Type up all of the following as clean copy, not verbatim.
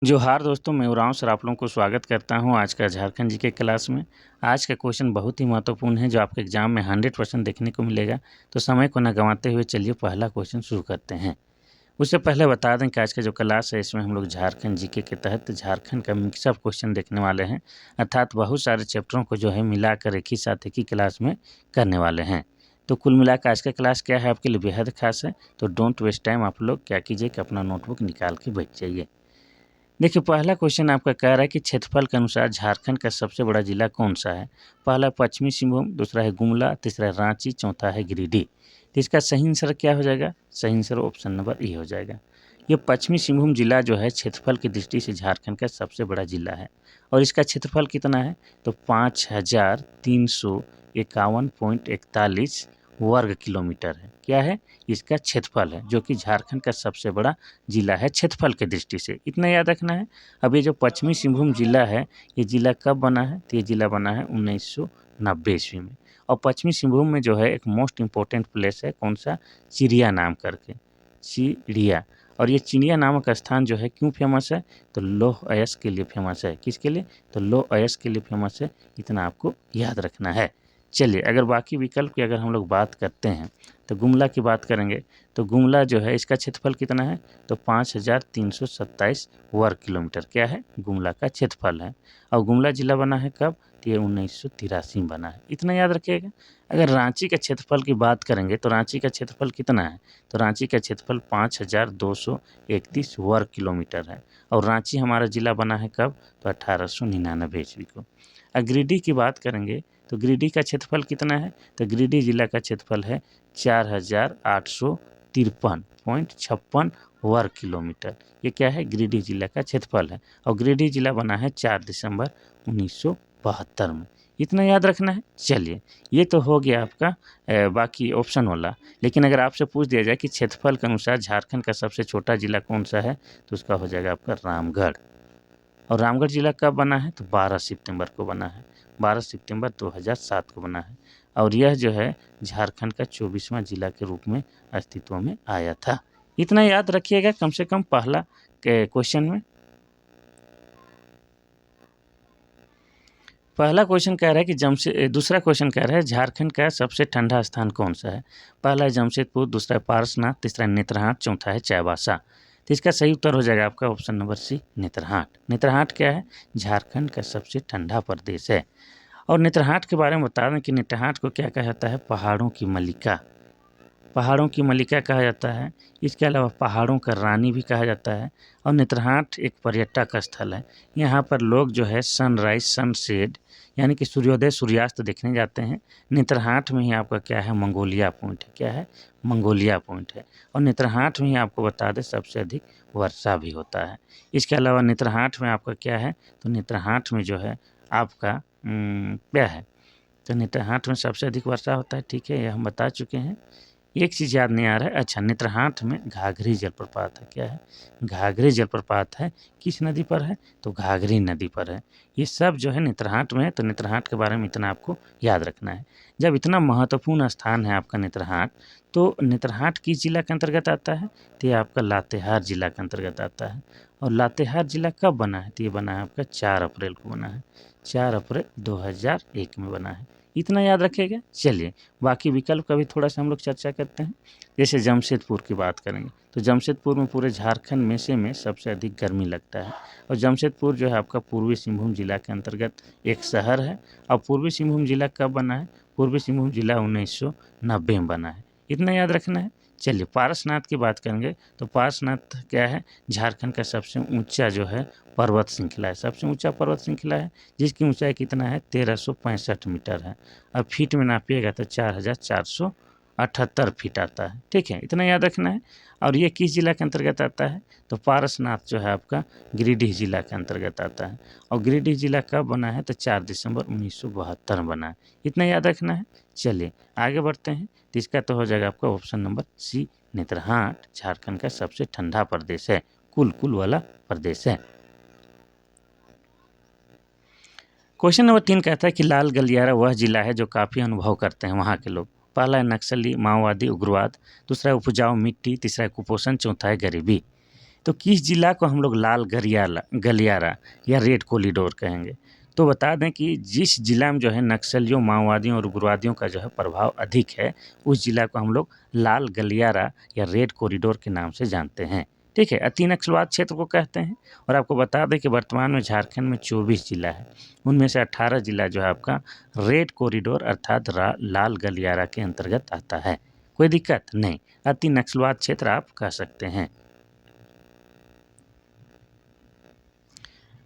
जोहार दोस्तों, मैं उरांव सर आप लोगों को स्वागत करता हूं आज का झारखंड जीके क्लास में। आज का क्वेश्चन बहुत ही महत्वपूर्ण है जो आपके एग्जाम में 100% देखने को मिलेगा। तो समय को न गंवाते हुए चलिए पहला क्वेश्चन शुरू करते हैं। उससे पहले बता दें कि आज का जो क्लास है इसमें हम लोग झारखंड जीके के तहत झारखंड का मिक्सअप क्वेश्चन देखने वाले हैं, अर्थात बहुत सारे चैप्टरों को जो है मिलाकर एक ही साथ एक ही क्लास में करने वाले हैं। तो कुल मिलाकर आज का क्लास क्या है आपके लिए बेहद खास है। तो डोंट वेस्ट टाइम, आप लोग क्या कीजिए कि अपना नोटबुक निकाल के बैठ जाइए। देखिए पहला क्वेश्चन आपका कह रहा है कि क्षेत्रफल के अनुसार झारखंड का सबसे बड़ा जिला कौन सा है। पहला पश्चिमी सिंहभूम, दूसरा है गुमला, तीसरा है रांची, चौथा है गिरिडीह। तो इसका सही आंसर क्या हो जाएगा? सही आंसर ऑप्शन नंबर ए हो जाएगा। ये पश्चिमी सिंहभूम जिला जो है क्षेत्रफल की दृष्टि से झारखंड का सबसे बड़ा जिला है। और इसका क्षेत्रफल कितना है? तो 5351.41 वर्ग किलोमीटर है। क्या है? इसका क्षेत्रफल है, जो कि झारखंड का सबसे बड़ा जिला है क्षेत्रफल के दृष्टि से। इतना याद रखना है। अब ये जो पश्चिमी सिंहभूम जिला है, ये जिला कब बना है? तो ये जिला बना है 1990 ईस्वी में। और पश्चिमी सिंहभूम में जो है एक मोस्ट इम्पोर्टेंट प्लेस है, कौन सा? चिड़िया नाम करके, चिड़िया। और ये चिड़िया नामक स्थान जो है क्यों फेमस है? तो लौह अयस्क के लिए फेमस है। किसके लिए? तो लौह अयस्क के लिए फेमस है। इतना आपको याद रखना है। चलिए, अगर बाकी विकल्प की अगर हम लोग बात करते हैं तो गुमला की बात करेंगे। तो गुमला जो है इसका क्षेत्रफल कितना है? तो 5327 वर्ग किलोमीटर क्या है? गुमला का क्षेत्रफल है। और गुमला जिला बना है कब? तो ये 1983 में बना है। इतना याद रखिएगा। अगर रांची के क्षेत्रफल की बात करेंगे तो रांची का क्षेत्रफल कितना है? तो रांची का क्षेत्रफल 5231 वर्ग किलोमीटर है। और रांची हमारा जिला बना है कब? तो 1899 ईस्वी को। गिरिडीह की बात करेंगे तो गिरिडीह का क्षेत्रफल कितना है? तो गिरिडीह जिला का क्षेत्रफल है 4853.56 वर्ग किलोमीटर। ये क्या है? गिरिडीह जिला का क्षेत्रफल है। और गिरिडीह जिला बना है 4 दिसंबर 1972 में। इतना याद रखना है। चलिए, ये तो हो गया आपका बाकी ऑप्शन वाला। लेकिन अगर आपसे पूछ दिया जाए कि क्षेत्रफल के अनुसार झारखंड का सबसे छोटा जिला कौन सा है, तो उसका हो जाएगा आपका रामगढ़। और रामगढ़ जिला कब बना है? तो 12 सितंबर को बना है। 12 सितंबर 2007 को बना है। और यह जो है झारखंड का 24वां जिला के रूप में अस्तित्व में आया था। इतना याद रखिएगा कम से कम पहला क्वेश्चन में। पहला क्वेश्चन कह रहा है कि दूसरा क्वेश्चन कह रहा है झारखंड का सबसे ठंडा स्थान कौन सा है। पहला है जमशेदपुर, दूसरा है पारसनाथ, तीसरा है नेत्रहाट, चौथा है चाईबासा। तो इसका सही उत्तर हो जाएगा आपका option number C, Netarhat. Netarhat क्या है? झारखंड का सबसे ठंडा प्रदेश है। और नेत्रहाट के बारे में बता दें कि नेत्रहाट को क्या कहा जाता है? पहाड़ों की मल्लिका। पहाड़ों की मल्लिका कहा जाता है। इसके अलावा पहाड़ों का रानी भी कहा जाता है। और नेत्रहाट एक पर्यटक स्थल है। यहाँ पर लोग जो है सनराइज सनसेट यानी कि सूर्योदय सूर्यास्त देखने जाते हैं। नेत्रहाट में ही आपका क्या है? मंगोलिया पॉइंट है। क्या है? मंगोलिया पॉइंट है। और नेत्रहाट में ही आपको बता दें सबसे अधिक वर्षा भी होता है। इसके अलावा नेत्रहाट में आपका क्या है? तो नेत्रहाट में जो है आपका क्या है? तो नेत्रहाट में सबसे अधिक वर्षा होता है। ठीक है, यह हम बता चुके हैं। एक चीज़ याद नहीं आ रहा है। अच्छा, नेत्रहाट में घाघरी जलप्रपात है। क्या है? घाघरी जलप्रपात है। किस नदी पर है? तो घाघरी नदी पर है। ये सब जो है नेत्रहाट में है। तो नेत्रहाट के बारे में इतना आपको याद रखना है। जब इतना महत्वपूर्ण स्थान है आपका नेत्रहाट, तो नेत्रहाट किस जिला के अंतर्गत आता है? तो ये आपका लातेहार जिला के अंतर्गत आता है। और लातेहार जिला कब बना है? तो ये बना है आपका 4 अप्रैल को बना है। 4 अप्रैल 2001 में बना है। इतना याद रखिएगा। चलिए, बाकी विकल्प का भी थोड़ा सा हम लोग चर्चा करते हैं। जैसे जमशेदपुर की बात करेंगे तो जमशेदपुर में पूरे झारखंड में सबसे अधिक गर्मी लगता है। और जमशेदपुर जो है आपका पूर्वी सिंहभूम जिला के अंतर्गत एक शहर है। और पूर्वी सिंहभूम जिला कब बना है? पूर्वी सिंहभूम जिला 1990 में बना है। इतना याद रखना है। चलिए, पारसनाथ की बात करेंगे तो पारसनाथ क्या है? झारखंड का सबसे ऊंचा जो है पर्वत श्रृंखला है। सबसे ऊंचा पर्वत श्रृंखला है जिसकी ऊंचाई कितना है? 1365 मीटर है। अब फीट में नापिएगा तो 4478 फीट आता है। ठीक है, इतना याद रखना है। और ये किस जिला के अंतर्गत आता है? तो पारसनाथ जो है आपका गिरिडीह जिला के अंतर्गत आता है। और गिरिडीह जिला कब बना है? तो 4 दिसंबर 1972 में बना है। इतना याद रखना है। चलिए, आगे बढ़ते हैं। तो इसका तो हो जाएगा आपका option number C, Netarhat Jharkhand का सबसे ठंडा प्रदेश है, कुल वाला प्रदेश है। क्वेश्चन नंबर 3 कहता है कि लाल गलियारा वह जिला है जो काफ़ी अनुभव करते हैं वहाँ के लोग। पहला है नक्सली, माओवादी, उग्रवाद, दूसरा है उपजाऊ मिट्टी, तीसरा है कुपोषण, चौथा है गरीबी। तो किस जिला को हम लोग लाल गलियारा या रेड कॉरिडोर कहेंगे? तो बता दें कि जिस जिला में जो है नक्सलियों, माओवादियों और उग्रवादियों का जो है प्रभाव अधिक है, उस जिला को हम लोग लाल गलियारा या रेड कॉरिडोर के नाम से जानते हैं। ठीक है, अति नक्सलवाद क्षेत्र को कहते हैं। और आपको बता दें कि वर्तमान में झारखंड में 24 जिला है, उनमें से 18 जिला जो है आपका रेड कॉरिडोर अर्थात लाल गलियारा के अंतर्गत आता है। कोई दिक्कत नहीं, अति नक्सलवाद क्षेत्र आप कह सकते हैं।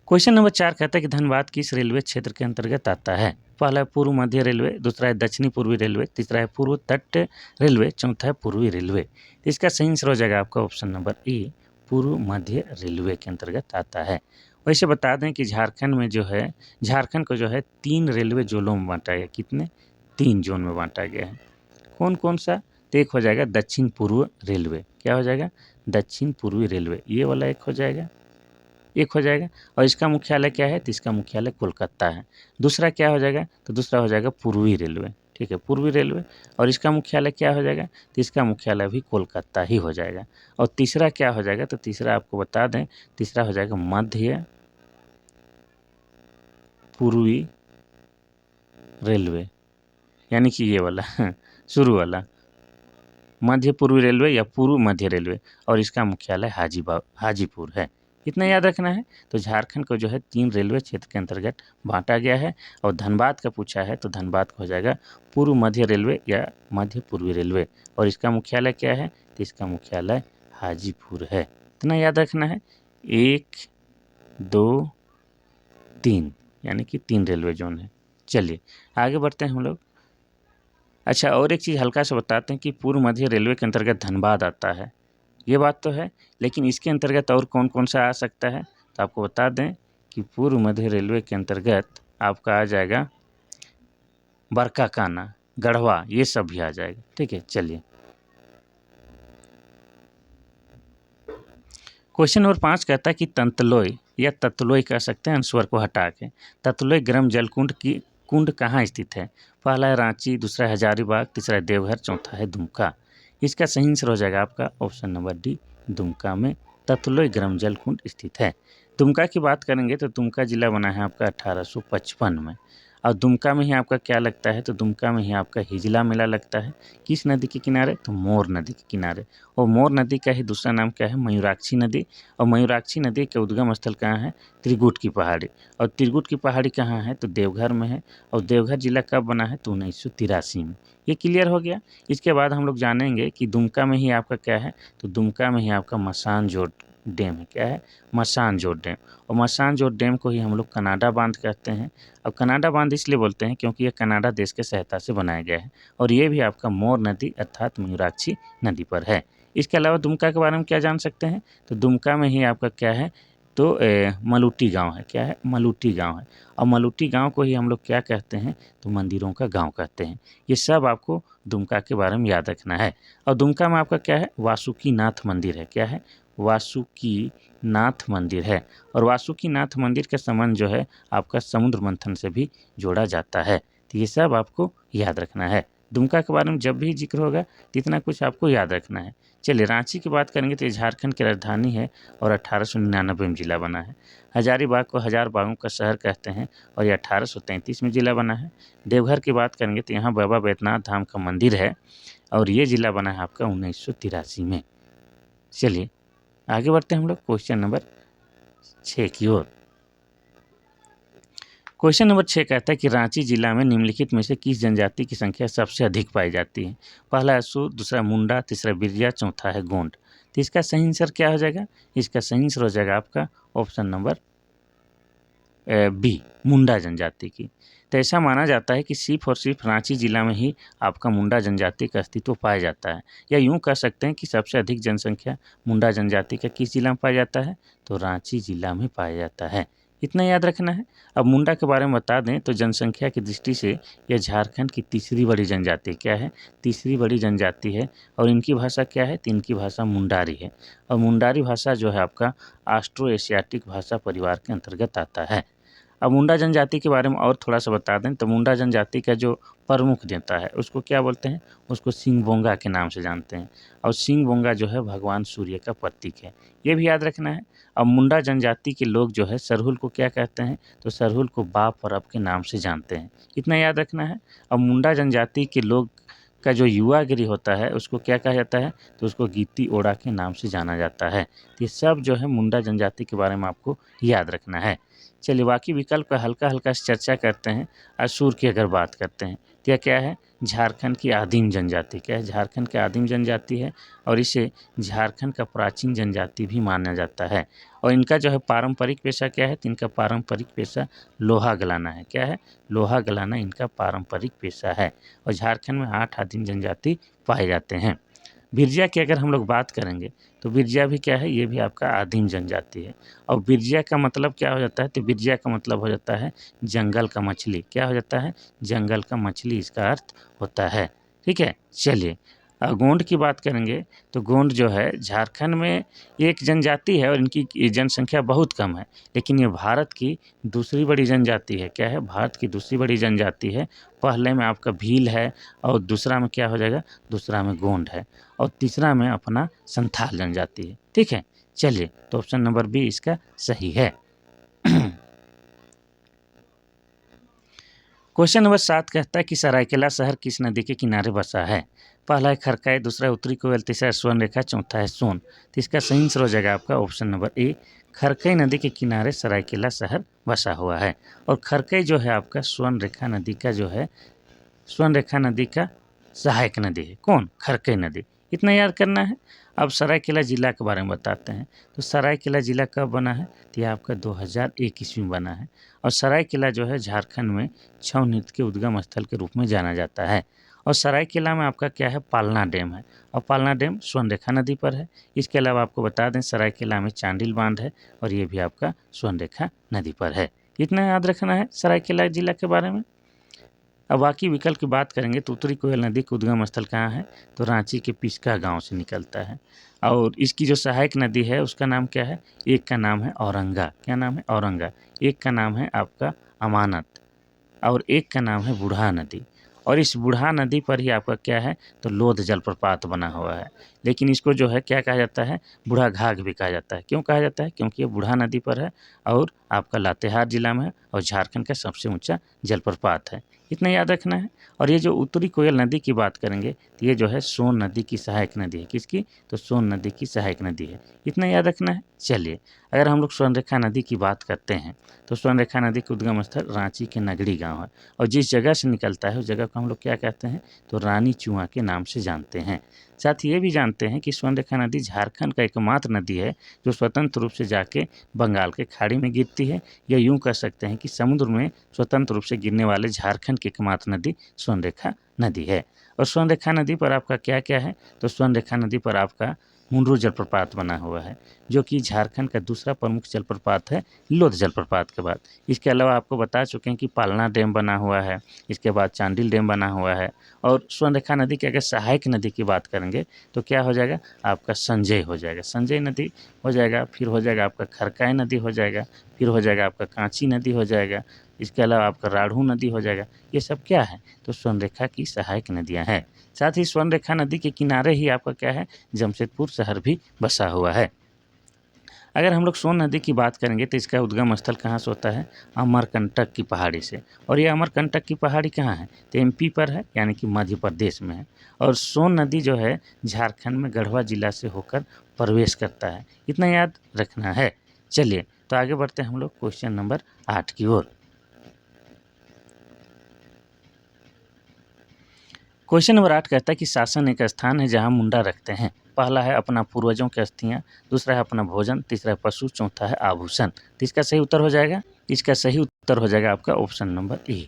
क्वेश्चन नंबर 4 कहता है कि धनबाद किस रेलवे क्षेत्र के अंतर्गत आता है? पहला है पूर्व मध्य रेलवे, दूसरा है दक्षिणी पूर्वी रेलवे, तीसरा है पूर्व तट रेलवे, चौथा है पूर्वी रेलवे। इसका सही आंसर हो जाएगा आपका ऑप्शन नंबर ए, पूर्व मध्य रेलवे के अंतर्गत आता है। वैसे बता दें कि झारखंड में जो है, झारखंड को जो है 3 रेलवे जोनों में बांटा गया। कितने? 3 जोन में बांटा गया है। कौन कौन सा? तो एक हो जाएगा दक्षिण पूर्व रेलवे। क्या हो जाएगा? दक्षिण पूर्वी रेलवे, ये वाला एक हो जाएगा, एक हो जाएगा। और इसका मुख्यालय क्या है? तो इसका मुख्यालय कोलकाता है। दूसरा क्या हो जाएगा? तो दूसरा हो जाएगा पूर्वी रेलवे। ठीक है, पूर्वी रेलवे। और इसका मुख्यालय क्या हो जाएगा? तो इसका मुख्यालय भी कोलकाता ही हो जाएगा। और तीसरा क्या हो जाएगा? तो तीसरा आपको बता दें, तीसरा हो जाएगा मध्य पूर्वी रेलवे, यानी कि ये वाला शुरू वाला मध्य पूर्वी रेलवे या पूर्व मध्य रेलवे। और इसका मुख्यालय हाजीपुर है। इतना याद रखना है। तो झारखंड को जो है 3 रेलवे क्षेत्र के अंतर्गत बांटा गया है। और धनबाद का पूछा है तो धनबाद को हो जाएगा पूर्व मध्य रेलवे या मध्य पूर्वी रेलवे। और इसका मुख्यालय क्या है? तो इसका मुख्यालय हाजीपुर है। इतना याद रखना है। 1, 2, 3, यानी कि 3 रेलवे जोन है। चलिए आगे बढ़ते हैं हम लोग। अच्छा, और एक चीज़ हल्का सा बताते हैं कि पूर्व मध्य रेलवे के अंतर्गत धनबाद आता है, ये बात तो है। लेकिन इसके अंतर्गत और कौन कौन सा आ सकता है? तो आपको बता दें कि पूर्व मध्य रेलवे के अंतर्गत आपका आ जाएगा बरकाकाना, गढ़वा, ये सब भी आ जाएगा। ठीक है, चलिए क्वेश्चन नंबर 5 कहता है कि तंतलोय या ततलोय कह सकते हैं स्वर को हटा के, ततलोय गर्म जल कुंड कहाँ स्थित है? पहला है रांची, दूसरा है हजारीबाग, तीसरा है देवघर, चौथा है दुमका। इसका सही आंसर हो जाएगा आपका ऑप्शन नंबर डी, दुमका में ततलोय गर्म जल कुंड स्थित है। दुमका की बात करेंगे तो दुमका जिला बना है आपका 1855 में। और दुमका में ही आपका क्या लगता है? तो दुमका में ही आपका हिजला मेला लगता है। किस नदी के किनारे? तो मोर नदी के किनारे। और मोर नदी का ही दूसरा नाम क्या है? मयूराक्षी नदी। और मयूराक्षी नदी के उद्गम स्थल कहाँ है? त्रिकुट की पहाड़ी। और त्रिकुट की पहाड़ी कहाँ है? तो देवघर में है। और देवघर जिला कब बना है? तो 1983 में। ये क्लियर हो गया। इसके बाद हम लोग जानेंगे कि दुमका में ही आपका क्या है? तो दुमका में ही आपका मसानजोड़ डैम है। क्या है? मसानजोड़ डैम। और मसानजोड़ डैम को ही हम लोग कनाडा बांध कहते हैं। अब कनाडा बांध इसलिए बोलते हैं क्योंकि ये कनाडा देश के सहायता से बनाया गया है। और ये भी आपका मोर नदी अर्थात मयूराक्षी नदी पर है। इसके अलावा दुमका के बारे में क्या जान सकते हैं? तो दुमका में ही आपका क्या है? तो मलूटी गांव है। क्या है? मलूटी गांव है। और मलूटी गांव को ही हम लोग क्या कहते हैं? तो मंदिरों का गांव कहते हैं। ये सब आपको दुमका के बारे में याद रखना है। और दुमका में आपका क्या है? वासुकीनाथ मंदिर है। क्या है? वासुकीनाथ मंदिर है। और वासुकीनाथ मंदिर का संबंध जो है आपका समुद्र मंथन से भी जोड़ा जाता है। तो ये सब आपको याद रखना है। दुमका के बारे में जब भी जिक्र होगा तो इतना कुछ आपको याद रखना है। चलिए रांची की बात करेंगे तो ये झारखंड की राजधानी है और 1899 में जिला बना है। हजारीबाग को हजार बागों का शहर कहते हैं और ये 1833 में जिला बना है। देवघर की बात करेंगे तो यहाँ बाबा बैद्यनाथ धाम का मंदिर है और ये जिला बना है आपका 1983 में। चलिए आगे बढ़ते हैं हम लोग क्वेश्चन नंबर 6 की ओर। क्वेश्चन नंबर 6 कहता है कि रांची जिला में निम्नलिखित में से किस जनजाति की संख्या सबसे अधिक पाई जाती है? पहला है सूर, दूसरा मुंडा, तीसरा बिरजा, चौथा है गोंड। तो इसका सही आंसर क्या हो जाएगा? इसका सही आंसर हो जाएगा आपका ऑप्शन नंबर बी, मुंडा जनजाति की। तो ऐसा माना जाता है कि सिर्फ और सिर्फ रांची जिला में ही आपका मुंडा जनजाति का अस्तित्व पाया जाता है। या यूँ कह सकते हैं कि सबसे अधिक जनसंख्या मुंडा जनजाति का किस जिला में पाया जाता है? तो रांची जिला में पाया जाता है। इतना याद रखना है। अब मुंडा के बारे में बता दें तो जनसंख्या की दृष्टि से यह झारखंड की तीसरी बड़ी जनजाति क्या है? तीसरी बड़ी जनजाति है। और इनकी भाषा क्या है? तो इनकी भाषा मुंडारी है। और मुंडारी भाषा जो है आपका ऑस्ट्रो एशियाटिक भाषा परिवार के अंतर्गत आता है। अब मुंडा जनजाति के बारे में और थोड़ा सा बता दें तो मुंडा जनजाति का जो प्रमुख देवता है उसको क्या बोलते हैं, उसको सिंहबोंगा के नाम से जानते हैं। और सिंहबोंगा जो है भगवान सूर्य का प्रतीक है, ये भी याद रखना है। अब मुंडा जनजाति के लोग जो है सरहुल को क्या कहते हैं, तो सरहुल को बाप परब के नाम से जानते हैं, इतना याद रखना है। अब मुंडा जनजाति के लोग का जो युवा गिरी होता है उसको क्या कहा जाता है, तो उसको गीती ओड़ा के नाम से जाना जाता है। तो ये सब जो है मुंडा जनजाति के बारे में आपको याद रखना है। चलिए बाकी विकल्प का हल्का हल्का चर्चा करते हैं। असुर की अगर बात करते हैं तो यह क्या है, झारखंड की आदिम जनजाति, क्या है, झारखंड की आदिम जनजाति है और इसे झारखंड का प्राचीन जनजाति भी माना जाता है। और इनका जो है पारंपरिक पेशा क्या है, तो इनका पारंपरिक पेशा लोहा गलाना है। क्या है, लोहा गलाना इनका पारंपरिक पेशा है। और झारखंड में 8 आदिम जनजाति पाए जाते हैं। बिरजिया की अगर हम लोग बात करेंगे तो बिरजिया भी क्या है, ये भी आपका आदिम जनजाति है। और बिरजिया का मतलब क्या हो जाता है, तो बिरजिया का मतलब हो जाता है जंगल का मछली। क्या हो जाता है, जंगल का मछली इसका अर्थ होता है। ठीक है, चलिए गोंड की बात करेंगे तो गोंड जो है झारखंड में एक जनजाति है और इनकी जनसंख्या बहुत कम है, लेकिन ये भारत की दूसरी बड़ी जनजाति है। क्या है, भारत की दूसरी बड़ी जनजाति है। पहले में आपका भील है और दूसरा में क्या हो जाएगा, दूसरा में गोंड है और तीसरा में अपना संथाल जनजाति है। ठीक है, चलिए तो ऑप्शन नंबर बी इसका सही है। क्वेश्चन नंबर 7 कहता है कि सरायकेला शहर किस नदी के किनारे बसा है। पहला है खरकाई, दूसरा है उत्तरी कोयल, तीसरा है स्वर्णरेखा, चौथा है सोन। तो इसका सही आंसर हो जाएगा आपका ऑप्शन नंबर ए, खरकई नदी के किनारे सरायकेला शहर बसा हुआ है। और खरकई जो है आपका स्वर्णरेखा नदी का जो है, स्वर्णरेखा नदी का सहायक नदी है। कौन, खरकई नदी, इतना याद करना है। अब सरायकेला जिला के बारे में बताते हैं। तो सरायकेला जिला कब बना है, तो यह आपका 2001 ईस्वी में बना है। और सरायकेला जो है झारखंड में छऊ नृत्य के उद्गम स्थल के रूप में जाना जाता है। और सरायकेला में आपका क्या है, पालना डैम है और पालना डैम स्वर्णरेखा नदी पर है। इसके अलावा आपको बता दें सरायकेला में चांडिल बांध है और ये भी आपका स्वर्णरेखा नदी पर है। इतना याद रखना है सरायकेला जिला के बारे में। अब बाकी विकल्प की बात करेंगे तो उत्तरी कोयल नदी का उद्गम स्थल कहाँ है, तो रांची के पिस्का गांव से निकलता है। और इसकी जो सहायक नदी है उसका नाम क्या है, एक का नाम है औरंगा। क्या नाम है, औरंगा। एक का नाम है आपका अमानत और एक का नाम है बूढ़ा नदी। और इस बूढ़ा नदी पर ही आपका क्या है, तो लोध जलप्रपात बना हुआ है। लेकिन इसको जो है क्या कहा जाता है, बूढ़ा घाघ भी कहा जाता है। क्यों कहा जाता है, क्योंकि ये बूढ़ा नदी पर है और आपका लातेहार जिला में है और झारखंड का सबसे ऊंचा जलप्रपात है। इतना याद रखना है। और ये जो उत्तरी कोयल नदी की बात करेंगे तो ये जो है सोन नदी की सहायक नदी है। किसकी, तो सोन नदी की सहायक नदी है। इतना याद रखना है। चलिए अगर हम लोग स्वर्णरेखा नदी की बात करते हैं तो स्वर्णरेखा नदी का उद्गम स्थल रांची के नगड़ी गांव है और जिस जगह से निकलता है उस जगह को हम लोग क्या कहते हैं, तो रानी चुआ के नाम से जानते हैं। साथ ही ये भी जानते हैं कि स्वर्णरेखा नदी झारखंड का एकमात्र नदी है जो स्वतंत्र रूप से जाके बंगाल के खाड़ी में गिरती है। या यूँ कह सकते हैं कि समुद्र में स्वतंत्र रूप से गिरने वाले झारखंड की एकमात्र नदी स्वर्णरेखा नदी है। और स्वर्णरेखा नदी पर आपका क्या क्या है, तो स्वर्णरेखा नदी पर आपका मुंडरू जलप्रपात बना हुआ है जो कि झारखंड का दूसरा प्रमुख जलप्रपात है लोध जलप्रपात के बाद। इसके अलावा आपको बता चुके हैं कि पालना डैम बना हुआ है, इसके बाद चांडिल डैम बना हुआ है। और स्वर्णरेखा नदी की अगर सहायक नदी की बात करेंगे तो क्या हो जाएगा, आपका संजय हो जाएगा, संजय नदी हो जाएगा। फिर हो जाएगा आपका खरकाई नदी हो जाएगा, फिर हो जाएगा आपका कांची नदी हो जाएगा, इसके अलावा आपका राढ़ू नदी हो जाएगा। ये सब क्या है, तो स्वर्णरेखा की सहायक नदियाँ हैं। साथ ही स्वर्णरेखा नदी के किनारे ही आपका क्या है, जमशेदपुर शहर भी बसा हुआ है। अगर हम लोग सोन नदी की बात करेंगे तो इसका उद्गम स्थल कहाँ से होता है, अमरकंटक की पहाड़ी से। और ये अमरकंटक की पहाड़ी कहाँ है, तो एमपी पर है, यानी कि मध्य प्रदेश में है। और सोन नदी जो है झारखंड में गढ़वा जिला से होकर प्रवेश करता है। इतना याद रखना है। चलिए तो आगे बढ़ते हैं हम लोग क्वेश्चन नंबर 8 की ओर। क्वेश्चन नंबर 8 कहता है कि शासन एक स्थान है जहां मुंडा रखते हैं। पहला है अपना पूर्वजों की अस्थियां, दूसरा है अपना भोजन, तीसरा है पशु, चौथा है आभूषण। तो इसका सही उत्तर हो जाएगा, इसका सही उत्तर हो जाएगा आपका ऑप्शन नंबर ए।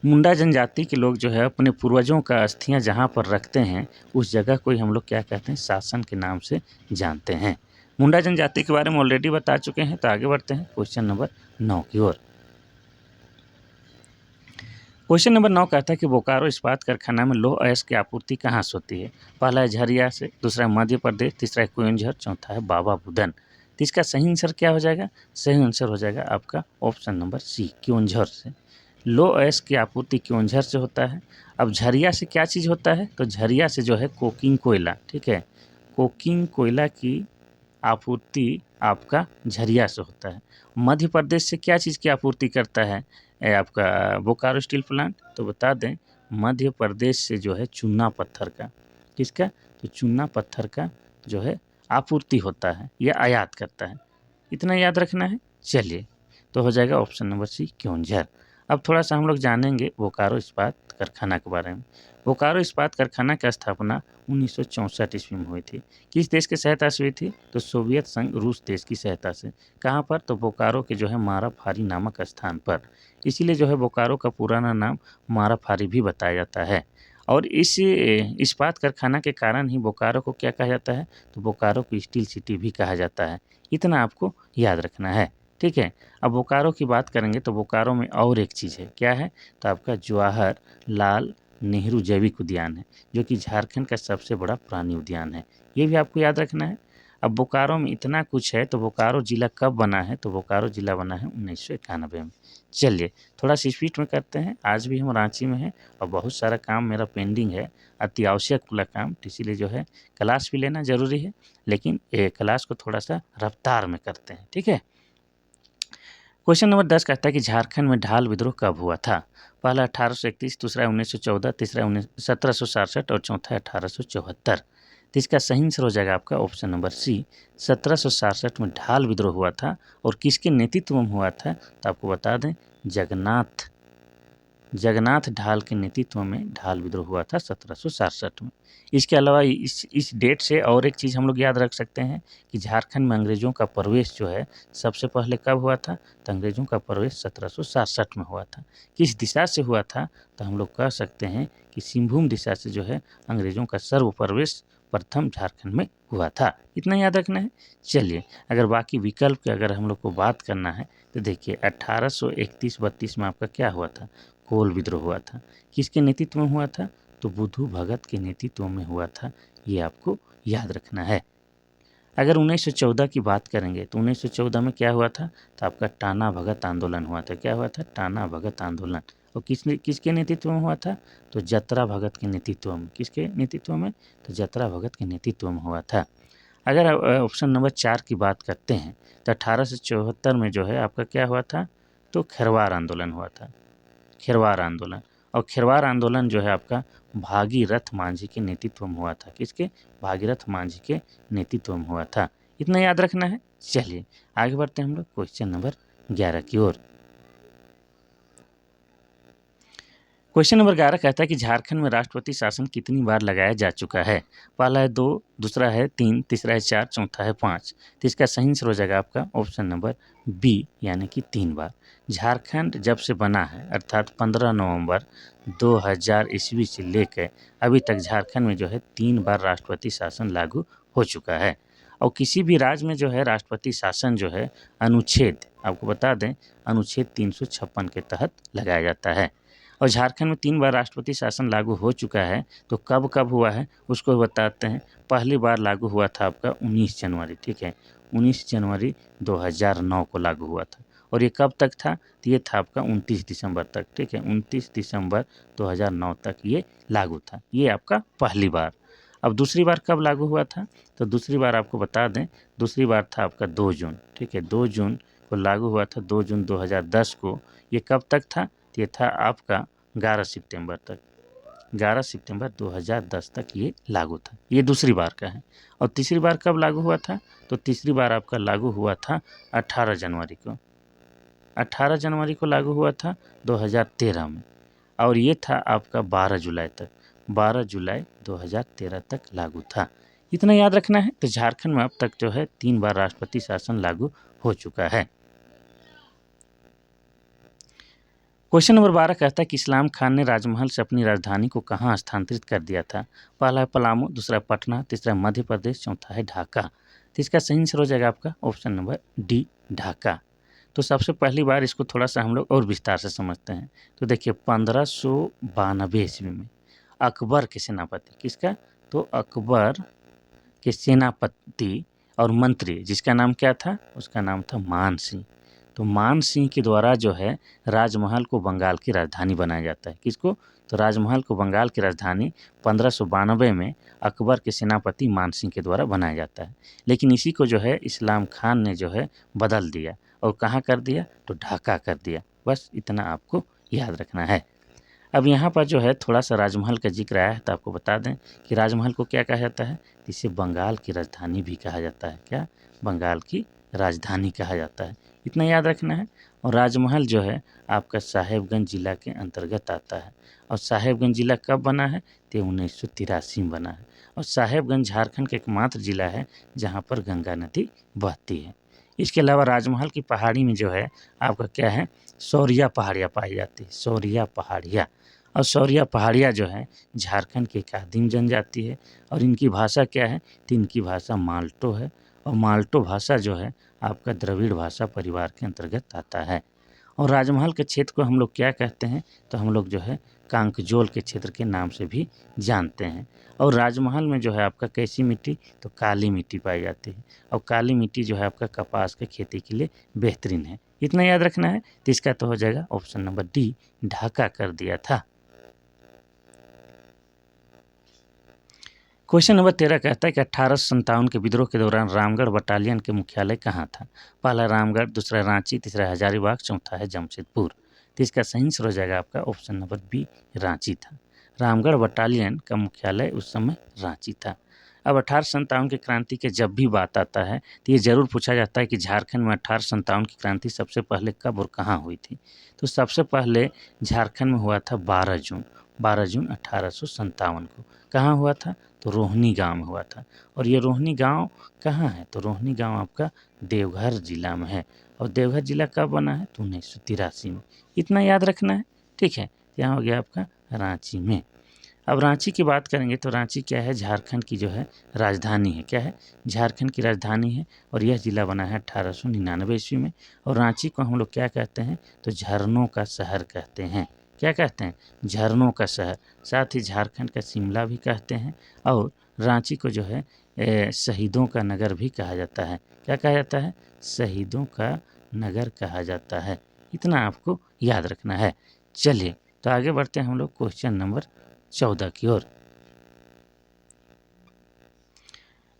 मुंडा जनजाति के लोग जो है अपने पूर्वजों का अस्थियां जहां पर रखते हैं उस जगह को ही हम लोग क्या कहते हैं, शासन के नाम से जानते हैं। मुंडा जनजाति के बारे में ऑलरेडी बता चुके हैं। तो आगे बढ़ते हैं क्वेश्चन नंबर 9 की ओर। क्वेश्चन नंबर 9 कहता है कि बोकारो इस्पात कारखाना में लौह अयस्क की आपूर्ति कहाँ से होती है। पहला है झरिया से, दूसरा है मध्य प्रदेश, तीसरा है कुंजर, चौथा है बाबा बुदन। तो इसका सही आंसर क्या हो जाएगा? सही आंसर हो जाएगा आपका ऑप्शन नंबर सी, क्योंझर से। लो अयस्क की आपूर्ति क्योंझर से होता है। अब झरिया से क्या चीज़ होता है? तो झरिया से जो है कोकिंग कोयला, ठीक है, कोकिंग कोयला की आपूर्ति आपका झरिया से होता है। मध्य प्रदेश से क्या चीज़ की आपूर्ति करता है आपका बोकारो स्टील प्लांट? तो बता दें, मध्य प्रदेश से जो है चूना पत्थर का, किसका? तो चूना पत्थर का जो है आपूर्ति होता है या आयात करता है। इतना याद रखना है। चलिए, तो हो जाएगा ऑप्शन नंबर सी, क्योंझर। अब थोड़ा सा हम लोग जानेंगे बोकारो इस्पात कारखाना के बारे में। बोकारो इस्पात कारखाना की स्थापना 1964 ईस्वी में हुई थी। किस देश की सहायता से हुई थी? तो सोवियत संघ रूस देश की सहायता से। कहाँ पर? तो बोकारो के जो है माराफारी नामक स्थान पर। इसीलिए जो है बोकारो का पुराना नाम माराफारी भी बताया जाता है। और इस इस्पात कारखाना के कारण ही बोकारो को क्या कहा जाता है? तो बोकारो को स्टील सिटी भी कहा जाता है। इतना आपको याद रखना है, ठीक है। अब बोकारो की बात करेंगे तो बोकारो में और एक चीज़ है, क्या है? तो आपका जवाहर लाल नेहरू जैविक उद्यान है, जो कि झारखंड का सबसे बड़ा प्राणी उद्यान है। ये भी आपको याद रखना है। अब बोकारो में इतना कुछ है, तो बोकारो ज़िला कब बना है? तो बोकारो ज़िला बना है 1991 में। चलिए, थोड़ा सा स्पीड में करते हैं। आज भी हम रांची में हैं और बहुत सारा काम मेरा पेंडिंग है, अति आवश्यक वाला काम, तो इसीलिए जो है क्लास भी लेना ज़रूरी है, लेकिन क्लास को थोड़ा सा रफ्तार में करते हैं, ठीक है। क्वेश्चन नंबर 10 कहता है कि झारखंड में ढाल विद्रोह कब हुआ था? पहला 1831, दूसरा 1914, तीसरा 1767 और चौथा 1874। तो इसका सही आंसर हो जाएगा आपका ऑप्शन नंबर सी, 1767 में ढाल विद्रोह हुआ था। और किसके नेतृत्व में हुआ था? तो आपको बता दें, जगन्नाथ ढाल के नेतृत्व में ढाल विद्रोह हुआ था 1767 में। इसके अलावा इस डेट से और एक चीज़ हम लोग याद रख सकते हैं कि झारखंड में अंग्रेज़ों का प्रवेश जो है सबसे पहले कब हुआ था? तो अंग्रेज़ों का प्रवेश 1767 में हुआ था। किस दिशा से हुआ था? तो हम लोग कह सकते हैं कि सिंहभूम दिशा से जो है अंग्रेज़ों का सर्व प्रवेश प्रथम झारखंड में हुआ था। इतना याद रखना है। चलिए, अगर बाकी विकल्प की अगर हम लोग को बात करना है तो देखिए 1831-32 में आपका क्या हुआ था? कोल विद्रोह हुआ था। किसके नेतृत्व में हुआ था? तो बुद्धू भगत के नेतृत्व में हुआ था। ये आपको याद रखना है। अगर 1914 की बात करेंगे तो 1914 में क्या हुआ था? तो आपका टाना भगत आंदोलन हुआ था। क्या हुआ था? टाना भगत आंदोलन। और किसके नेतृत्व में हुआ था? तो जतरा भगत के नेतृत्व में। किसके नेतृत्व में? तो जतरा भगत के नेतृत्व में हुआ था। अगर ऑप्शन नंबर 4 की बात करते हैं तो 1874 में जो है आपका क्या हुआ था? तो खरवार आंदोलन हुआ था। खिरवार आंदोलन। और खिरवार आंदोलन जो है आपका भागीरथ मांझी के नेतृत्व में हुआ था। किसके? भागीरथ मांझी के नेतृत्व में हुआ था। इतना याद रखना है। चलिए, आगे बढ़ते हैं हम लोग क्वेश्चन नंबर 11 की ओर। क्वेश्चन नंबर 11 कहता है कि झारखंड में राष्ट्रपति शासन कितनी बार लगाया जा चुका है? पहला है 2, दूसरा है 3, तीसरा है 4, चौथा है 5। तो इसका सही आंसर हो जाएगा आपका ऑप्शन नंबर बी, यानी कि 3 बार। झारखंड जब से बना है, अर्थात 15 नवंबर 2000 ईस्वी से लेकर अभी तक झारखंड में जो है 3 बार राष्ट्रपति शासन लागू हो चुका है। और किसी भी राज्य में जो है राष्ट्रपति शासन जो है अनुच्छेद, आपको बता दें, अनुच्छेद 356 के तहत लगाया जाता है। और झारखंड में 3 बार राष्ट्रपति शासन लागू हो चुका है। तो कब कब हुआ है उसको बताते हैं। पहली बार लागू हुआ था आपका 19 जनवरी, ठीक है, 19 जनवरी 2009 को लागू हुआ था। और ये कब तक था? तो ये था आपका 29 दिसंबर तक, ठीक है, 29 दिसंबर 2009 तक ये लागू था। ये आपका पहली बार। अब दूसरी बार कब लागू हुआ था? तो दूसरी बार आपको बता दें, दूसरी बार था आपका 2 जून, ठीक है, 2 जून को लागू हुआ था, 2 जून 2010 को। ये कब तक था? ये था आपका 11 सितंबर तक, 11 सितंबर 2010 तक ये लागू था। ये दूसरी बार का है। और तीसरी बार कब लागू हुआ था? तो तीसरी बार आपका लागू हुआ था 18 जनवरी को, 18 जनवरी को लागू हुआ था 2013 में। और ये था आपका 12 जुलाई तक, 12 जुलाई 2013 तक लागू था। इतना याद रखना है। तो झारखंड में अब तक जो है 3 बार राष्ट्रपति शासन लागू हो चुका है। क्वेश्चन नंबर 12 कहता है कि इस्लाम खान ने राजमहल से अपनी राजधानी को कहाँ स्थानांतरित कर दिया था? पहला है पलामू, दूसरा पटना, तीसरा मध्य प्रदेश, चौथा है ढाका। तो इसका सही आंसर हो जाएगा आपका ऑप्शन नंबर डी, ढाका। तो सबसे पहली बार इसको थोड़ा सा हम लोग और विस्तार से समझते हैं। तो देखिए 1592 ईस्वी में अकबर के सेनापति, किसका? तो अकबर के सेनापति और मंत्री जिसका नाम क्या था, उसका नाम था मान सिंह। तो मान सिंह के द्वारा जो है राजमहल को बंगाल की राजधानी बनाया जाता है। किसको? तो राजमहल को बंगाल की राजधानी 1592 में अकबर के सेनापति मान सिंह के द्वारा बनाया जाता है। लेकिन इसी को जो है इस्लाम खान ने जो है बदल दिया और कहाँ कर दिया, तो ढाका कर दिया। बस इतना आपको याद रखना है। अब यहाँ पर जो है थोड़ा सा राजमहल का जिक्र आया है तो आपको बता दें कि राजमहल को क्या कहा जाता है, इसे बंगाल की राजधानी भी कहा जाता है। क्या? बंगाल की राजधानी कहा जाता है, इतना याद रखना है। और राजमहल जो है आपका साहेबगंज जिला के अंतर्गत आता है। और साहेबगंज जिला कब बना है, तो 1983 में बना है। और साहेबगंज झारखंड का एकमात्र जिला है जहाँ पर गंगा नदी बहती है। इसके अलावा राजमहल की पहाड़ी में जो है आपका क्या है, शौरिया पहाड़ियाँ पाई जाती है, शौरिया पहाड़ियाँ। और शौरिया पहाड़ियाँ जो है झारखंड की एक आदिम जनजाति है। और इनकी भाषा क्या है, तो इनकी भाषा माल्टो है। और माल्टो भाषा जो है आपका द्रविड़ भाषा परिवार के अंतर्गत आता है। और राजमहल के क्षेत्र को हम लोग क्या कहते हैं, तो हम लोग जो है कांकजोल के क्षेत्र के नाम से भी जानते हैं। और राजमहल में जो है आपका कैसी मिट्टी, तो काली मिट्टी पाई जाती है। और काली मिट्टी जो है आपका कपास के खेती के लिए बेहतरीन है, इतना याद रखना है। तो इसका तो हो जाएगा ऑप्शन नंबर डी, ढाका कर दिया था। क्वेश्चन नंबर 13 कहता है कि 1857 के विद्रोह के दौरान रामगढ़ बटालियन के मुख्यालय कहाँ था? पहला रामगढ़, दूसरा रांची, तीसरा हजारीबाग, चौथा है जमशेदपुर। तो इसका सही आंसर हो जाएगा आपका ऑप्शन नंबर बी, रांची था। रामगढ़ बटालियन का मुख्यालय उस समय रांची था। अब 1857 की क्रांति के जब भी बात आता है तो ये जरूर पूछा जाता है कि झारखंड में 1857 की क्रांति सबसे पहले कब और कहाँ हुई थी? तो सबसे पहले झारखंड में हुआ था 12 जून, 12 जून 1857 को। कहाँ हुआ था? तो रोहनी गांव में हुआ था। और ये रोहनी गांव कहाँ है? तो रोहनी गांव आपका देवघर जिला में है। और देवघर जिला कब बना है? तो 1983 में, इतना याद रखना है। ठीक है, यहाँ हो गया आपका रांची में। अब रांची की बात करेंगे तो रांची क्या है, झारखंड की जो है राजधानी है। क्या है? झारखंड की राजधानी है। और यह जिला बना है 1899 ईस्वी में। और रांची को हम लोग क्या कहते हैं, तो झरनों का शहर कहते हैं। क्या कहते हैं? झरनों का शहर। साथ ही झारखंड का शिमला भी कहते हैं। और रांची को जो है शहीदों का नगर भी कहा जाता है। क्या कहा जाता है? शहीदों का नगर कहा जाता है, इतना आपको याद रखना है। चलिए तो आगे बढ़ते हैं हम लोग क्वेश्चन नंबर 14 की ओर।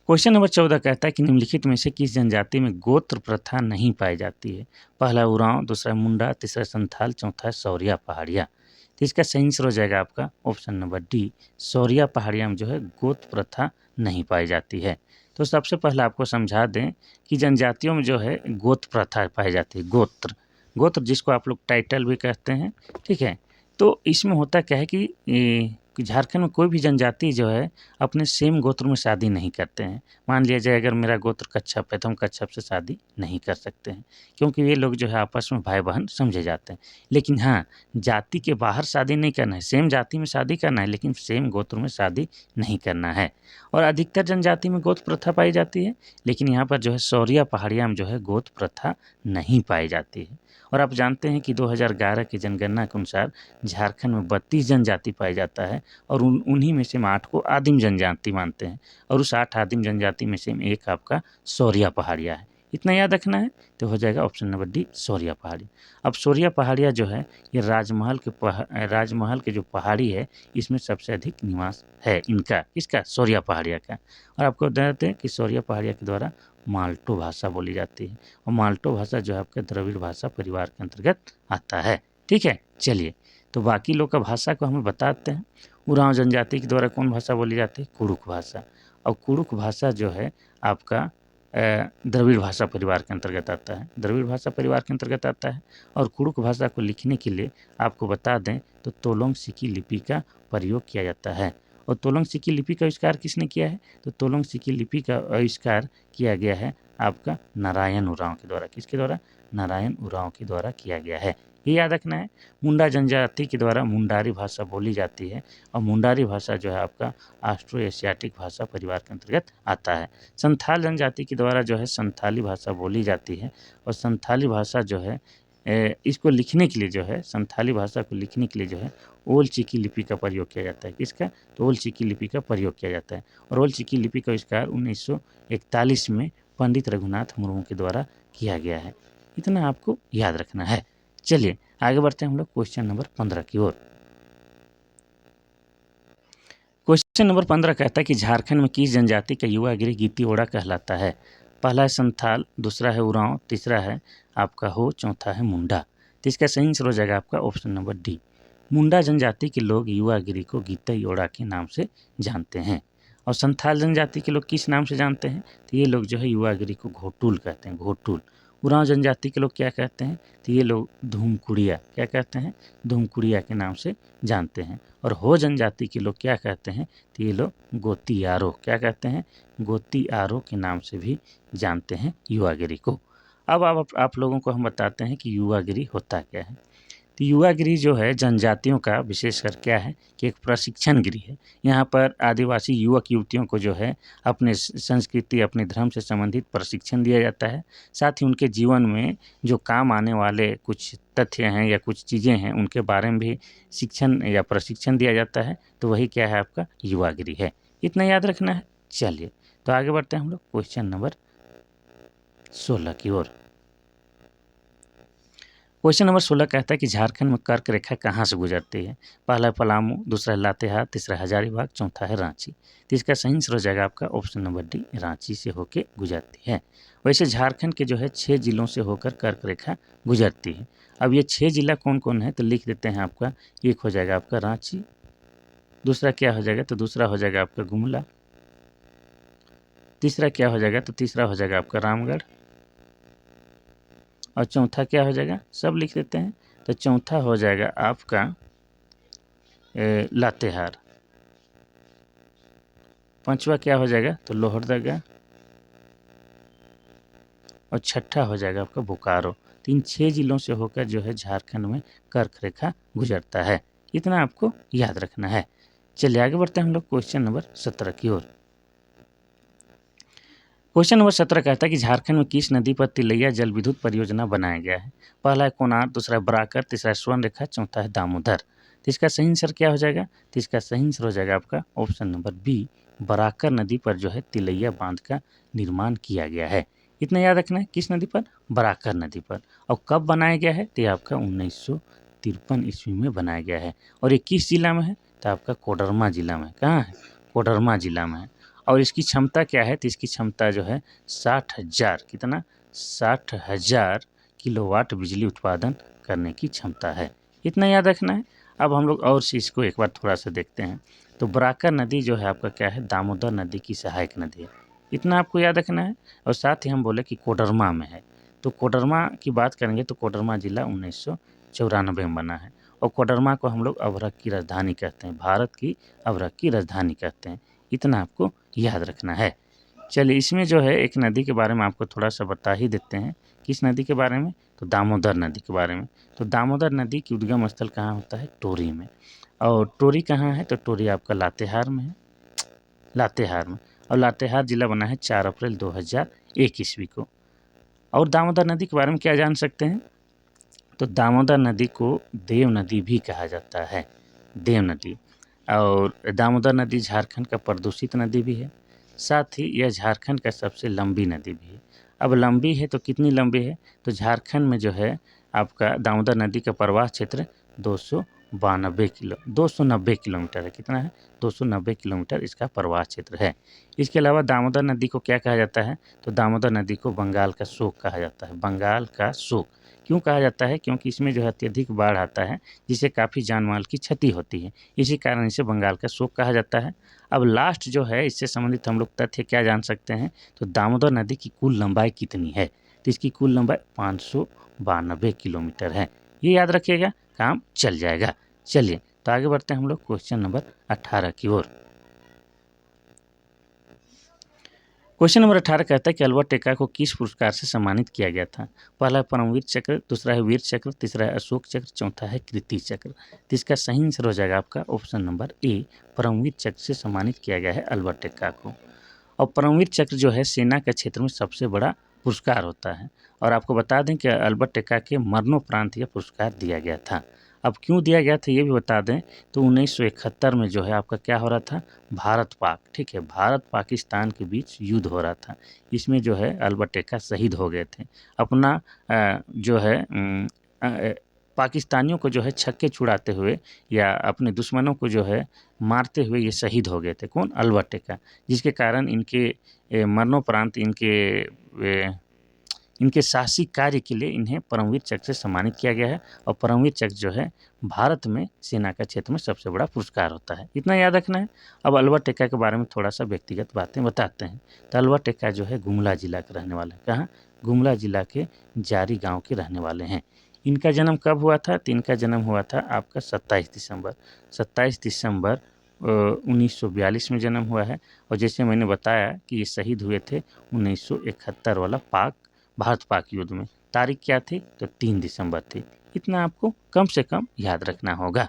क्वेश्चन नंबर 14 कहता है कि निम्नलिखित में से किस जनजाति में गोत्र प्रथा नहीं पाई जाती है? पहला उरांव, दूसरा मुंडा, तीसरा संथाल, चौथा शौरिया पहाड़िया। तो इसका सही आंसर हो जाएगा आपका ऑप्शन नंबर डी, शौरिया पहाड़िया में जो है गोत्र प्रथा नहीं पाई जाती है। तो सबसे पहले आपको समझा दें कि जनजातियों में जो है गोत्र प्रथा पाई जाती है। गोत्र, गोत्र जिसको आप लोग टाइटल भी कहते हैं। ठीक है, तो इसमें होता क्या है कि झारखंड में कोई भी जनजाति जो है अपने सेम गोत्र में शादी नहीं करते हैं। मान लिया जाए अगर मेरा गोत्र कच्छप है तो हम कच्छप से शादी नहीं कर सकते हैं, क्योंकि ये लोग जो है आपस में भाई बहन समझे जाते हैं। लेकिन हाँ, जाति के बाहर शादी नहीं करना है, सेम जाति में शादी करना है लेकिन सेम गोत्र में शादी नहीं करना है। और अधिकतर जनजाति में गोत्र प्रथा पाई जाती है, लेकिन यहाँ पर जो है शौरिया पहाड़िया में जो है गोत्र प्रथा नहीं पाई जाती है। और आप जानते हैं कि 2011 की जनगणना के अनुसार झारखंड में 32 जनजाति पाई जाता है। और उन्हीं में से हम 8 को आदिम जनजाति मानते हैं। और उस 8 आदिम जनजाति में से एक आपका शौरिया पहाड़िया है, इतना याद रखना है। तो हो जाएगा ऑप्शन नंबर डी, शौरिया पहाड़ी। अब शौरिया पहाड़िया जो है ये राजमहल के जो पहाड़ी है इसमें सबसे अधिक निवास है इनका। किसका? शौरिया पहाड़िया का। और आपको बता देते हैं कि शौरिया पहाड़िया के द्वारा माल्टो भाषा बोली जाती है। और माल्टो भाषा जो है आपके द्रविड़ भाषा परिवार के अंतर्गत आता है। ठीक है, चलिए तो बाकी लोग का भाषा को हमें बताते हैं। उरांव जनजाति के द्वारा कौन भाषा बोली जाती है? कुड़ुक भाषा। और कुड़ुक भाषा जो है आपका द्रविड़ भाषा परिवार के अंतर्गत आता है। द्रविड़ भाषा परिवार के अंतर्गत आता है। और कुड़ुक भाषा को लिखने के लिए आपको बता दें तो तोलोंग सिकी लिपि का प्रयोग किया जाता है। और तोलोंग सिकी लिपि का आविष्कार किसने किया है? तो तोलोंग सिकी लिपि का आविष्कार किया गया है आपका नारायण उरांव के द्वारा। किसके द्वारा? नारायण उरांव के द्वारा किया गया है, ये याद रखना है। मुंडा जनजाति के द्वारा मुंडारी भाषा बोली जाती है। और मुंडारी भाषा जो है आपका ऑस्ट्रो एशियाटिक भाषा परिवार के अंतर्गत आता है। संथाल जनजाति के द्वारा जो है संथाली भाषा बोली जाती है। और संथाली भाषा जो है इसको लिखने के लिए जो है संथाली भाषा को लिखने के लिए जो है ओल चिकी लिपि का प्रयोग किया जाता है। किसका? तो ओल चिकी लिपि का प्रयोग किया जाता है। और ओल चिकी लिपि का आविष्कार 1941 में पंडित रघुनाथ मुर्मू के द्वारा किया गया है। इतना आपको याद रखना है। चलिए आगे बढ़ते हैं हम लोग क्वेश्चन नंबर 15 की ओर। क्वेश्चन नंबर 15 कहता है कि झारखंड में किस जनजाति का युवा गिरी गीती ओड़ा कहलाता है? पहला है संथाल, दूसरा है उरांव, तीसरा है आपका हो, चौथा है मुंडा। तो इसका सही आंसर हो जाएगा आपका ऑप्शन नंबर डी। मुंडा जनजाति के लोग युवा गिरी को गीतई ओड़ा के नाम से जानते हैं। और संथाल जनजाति के लोग किस नाम से जानते हैं? तो ये लोग जो है युवा गिरी को घोटुल कहते हैं, घोटुल। उरांव जनजाति के लोग क्या कहते हैं? तो ये लोग धूमकुड़िया, क्या कहते हैं? धूमकुड़िया के नाम से जानते हैं। और हो जनजाति के लोग क्या कहते हैं? तो ये लोग गोतियारो, क्या कहते हैं? गोतियारो के नाम से भी जानते हैं युवागिरी को। अब आप लोगों को हम बताते हैं कि युवागिरी होता क्या है। तो युवागिरी जो है जनजातियों का विशेषकर क्या है कि एक प्रशिक्षण गिरी है। यहाँ पर आदिवासी युवक युवतियों को जो है अपने संस्कृति, अपने धर्म से संबंधित प्रशिक्षण दिया जाता है। साथ ही उनके जीवन में जो काम आने वाले कुछ तथ्य हैं या कुछ चीज़ें हैं उनके बारे में भी शिक्षण या प्रशिक्षण दिया जाता है। तो वही क्या है आपका युवागिरी है। इतना याद रखना है। चलिए तो आगे बढ़ते हैं हम लोग क्वेश्चन नंबर 16 की ओर। क्वेश्चन नंबर 16 कहता है कि झारखंड में कर्क रेखा कहाँ से गुजरती है? पहला है पलामू, दूसरा है लातेहार, तीसरा हजारीबाग, चौथा है रांची। तो इसका सही आंसर हो जाएगा आपका ऑप्शन नंबर डी, रांची से होकर गुजरती है। वैसे झारखंड के जो है 6 जिलों से होकर कर्क रेखा गुजरती है। अब ये 6 जिला कौन कौन है तो लिख देते हैं आपका। एक हो जाएगा आपका रांची, दूसरा क्या हो जाएगा तो दूसरा हो जाएगा आपका गुमला, तीसरा क्या हो जाएगा तो तीसरा हो जाएगा आपका रामगढ़, और चौथा क्या हो जाएगा, सब लिख देते हैं। तो चौथा हो जाएगा आपका लातेहार, पांचवा क्या हो जाएगा तो लोहरदगा, और छठा हो जाएगा आपका बोकारो। तो इन 6 जिलों से होकर जो है झारखंड में कर्क रेखा गुजरता है। इतना आपको याद रखना है। चलिए आगे बढ़ते हैं हम लोग क्वेश्चन नंबर 17 की ओर। क्वेश्चन नंबर 17 कहता है कि झारखंड में किस नदी पर तिलैया जल विद्युत परियोजना बनाया गया है? पहला है कोनार, दूसरा है बराकर, तीसरा है स्वर्णरेखा, चौथा है दामोदर। तो इसका सही आंसर क्या हो जाएगा? तो इसका सही आंसर हो जाएगा आपका ऑप्शन नंबर बी, बराकर नदी पर जो है तिलैया बांध का निर्माण किया गया है। इतना याद रखना है, किस नदी पर? बराकर नदी पर। और कब बनाया गया है? तो ये आपका 1953 ईस्वी में बनाया गया है। और ये किस जिला में है? तो आपका कोडरमा जिला में। कहाँ है? कोडरमा जिला में है। और इसकी क्षमता क्या है? तो इसकी क्षमता जो है 60,000, कितना? 60,000 किलोवाट बिजली उत्पादन करने की क्षमता है। इतना याद रखना है। अब हम लोग और चीज़ को एक बार थोड़ा सा देखते हैं। तो बराकर नदी जो है आपका क्या है? दामोदर नदी की सहायक नदी है। इतना आपको याद रखना है। और साथ ही हम बोले कि कोडरमा में है। तो कोडरमा की बात करेंगे तो कोडरमा जिला 1994 में बना है। और कोडरमा को हम लोग अभ्रक की राजधानी कहते हैं, भारत की अभ्रक की राजधानी कहते हैं। इतना आपको याद रखना है। चलिए इसमें जो है एक नदी के बारे में आपको थोड़ा सा बता ही देते हैं। किस नदी के बारे में? तो दामोदर नदी के बारे में। तो दामोदर नदी की उद्गम स्थल कहाँ होता है? टोरी में। और टोरी कहाँ है? तो टोरी आपका लातेहार में है, लातेहार में। और लातेहार जिला बना है 4 अप्रैल 2001 ईस्वी को। और दामोदर नदी के बारे में क्या जान सकते हैं? तो दामोदर नदी को देव नदी भी कहा जाता है, देव नदी। और दामोदर नदी झारखंड का प्रदूषित नदी भी है। साथ ही यह झारखंड का सबसे लंबी नदी भी है। अब लंबी है तो कितनी लंबी है? तो झारखंड में जो है आपका दामोदर नदी का प्रवाह क्षेत्र 290 किलोमीटर है। कितना है? 290 किलोमीटर इसका प्रवाह क्षेत्र है। इसके अलावा दामोदर नदी को क्या कहा जाता है? तो दामोदर नदी को बंगाल का शोक कहा जाता है। बंगाल का शोक क्यों कहा जाता है? क्योंकि इसमें जो है अत्यधिक बाढ़ आता है, जिससे काफ़ी जान माल की क्षति होती है। इसी कारण इसे बंगाल का शोक कहा जाता है। अब लास्ट जो है इससे संबंधित हम लोग तथ्य क्या जान सकते हैं? तो दामोदर नदी की कुल लंबाई कितनी है? तो इसकी कुल लंबाई 592 किलोमीटर है। ये याद रखिएगा, काम चल जाएगा। चलिए तो आगे बढ़ते हैं हम लोग क्वेश्चन नंबर 18 की ओर। क्वेश्चन नंबर 18 कहता है कि अल्बर्ट एक्का को किस पुरस्कार से सम्मानित किया गया था? पहला है परमवीर चक्र, दूसरा है वीर चक्र, तीसरा है अशोक चक्र, चौथा है कीर्ति चक्र। तो इसका सही आंसर हो जाएगा आपका ऑप्शन नंबर ए, परमवीर चक्र से सम्मानित किया गया है अल्बर्ट एक्का को। और परमवीर चक्र जो है सेना के क्षेत्र में सबसे बड़ा पुरस्कार होता है। और आपको बता दें कि अल्बर्ट एक्का के मरणोपरांत यह पुरस्कार दिया गया था। अब क्यों दिया गया था ये भी बता दें, तो 1971 में जो है आपका क्या हो रहा था, भारत पाक, ठीक है, भारत पाकिस्तान के बीच युद्ध हो रहा था। इसमें जो है अल्बर्ट एक्का शहीद हो गए थे। अपना जो है पाकिस्तानियों को जो है छक्के छुड़ाते हुए या अपने दुश्मनों को जो है मारते हुए ये शहीद हो गए थे। कौन? अल्बर्ट एक्का, जिसके कारण इनके मरणोपरांत इनके साहसिक कार्य के लिए इन्हें परमवीर चक्र से सम्मानित किया गया है। और परमवीर चक्र जो है भारत में सेना का क्षेत्र में सबसे बड़ा पुरस्कार होता है, इतना याद रखना है। अब अल्बर्ट एक्का के बारे में थोड़ा सा व्यक्तिगत बातें बताते हैं। तो अल्बर्ट एक्का जो है गुमला जिला के रहने वाले हैं। कहाँ? गुमला जिला के जारी गाँव के रहने वाले हैं। इनका जन्म कब हुआ था? तो इनका जन्म हुआ था आपका 27 दिसंबर 1942 में जन्म हुआ है। और जैसे मैंने बताया कि ये शहीद हुए थे 1971 वाला भारत पाक युद्ध में। तारीख क्या थी? तो 3 दिसंबर थी। इतना आपको कम से कम याद रखना होगा।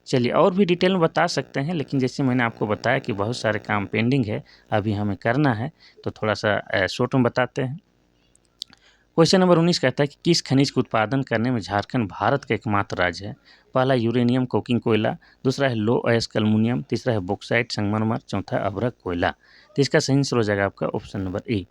चलिए, और भी डिटेल में बता सकते हैं, लेकिन जैसे मैंने आपको बताया कि बहुत सारे काम पेंडिंग है, अभी हमें करना है, तो थोड़ा सा शॉर्ट में बताते हैं। क्वेश्चन नंबर 19 कहता है कि किस खनिज का उत्पादन करने में झारखंड भारत का एकमात्र राज्य है? पहला यूरेनियम कोकिंग कोयला, दूसरा है लो अयस्क एल्युमिनियम, तीसरा है बॉक्साइट संगमरमर, चौथा है अभ्रक कोयला। तो इसका सही आंसर हो जाएगा आपका ऑप्शन नंबर ए।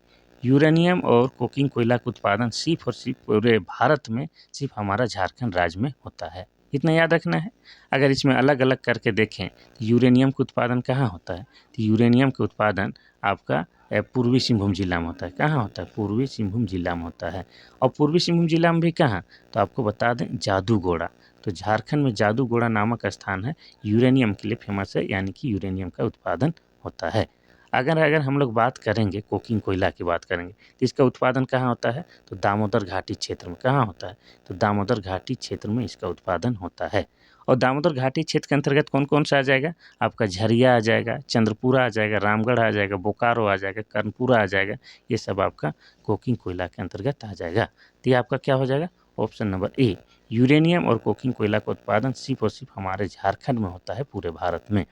यूरेनियम और कोकिंग कोयला का उत्पादन सिर्फ और सिर्फ पूरे भारत में सिर्फ हमारा झारखंड राज्य में होता है, इतना याद रखना है। अगर इसमें अलग अलग करके देखें तो यूरेनियम का उत्पादन कहाँ होता है? तो यूरेनियम का उत्पादन आपका पूर्वी सिंहभूम जिला में होता है। कहाँ होता है? पूर्वी सिंहभूम जिला में होता है। और पूर्वी सिंहभूम जिला में भी कहाँ? तो आपको बता दें, जादूगोड़ा। तो झारखंड में जादूगोड़ा नामक स्थान है, यूरेनियम के लिए फेमस है, यानी कि यूरेनियम का उत्पादन होता है। अगर हम लोग बात करेंगे, कोकिंग कोयला की बात करेंगे, तो इसका उत्पादन कहाँ होता है? तो दामोदर घाटी क्षेत्र में। कहाँ होता है? तो दामोदर घाटी क्षेत्र में इसका उत्पादन होता है। और दामोदर घाटी क्षेत्र के अंतर्गत कौन कौन सा आ जाएगा? आपका झरिया आ जाएगा, चंद्रपुरा आ जाएगा, रामगढ़ आ जाएगा, बोकारो आ जाएगा, कर्णपुरा आ जाएगा। ये सब आपका कोकिंग कोयला के अंतर्गत आ जाएगा। तो ये आपका क्या हो जाएगा? Option number A. यूरेनियम और कोकिंग कोयला का उत्पादन सिर्फ और सिर्फ हमारे झारखंड में होता है, पूरे भारत में।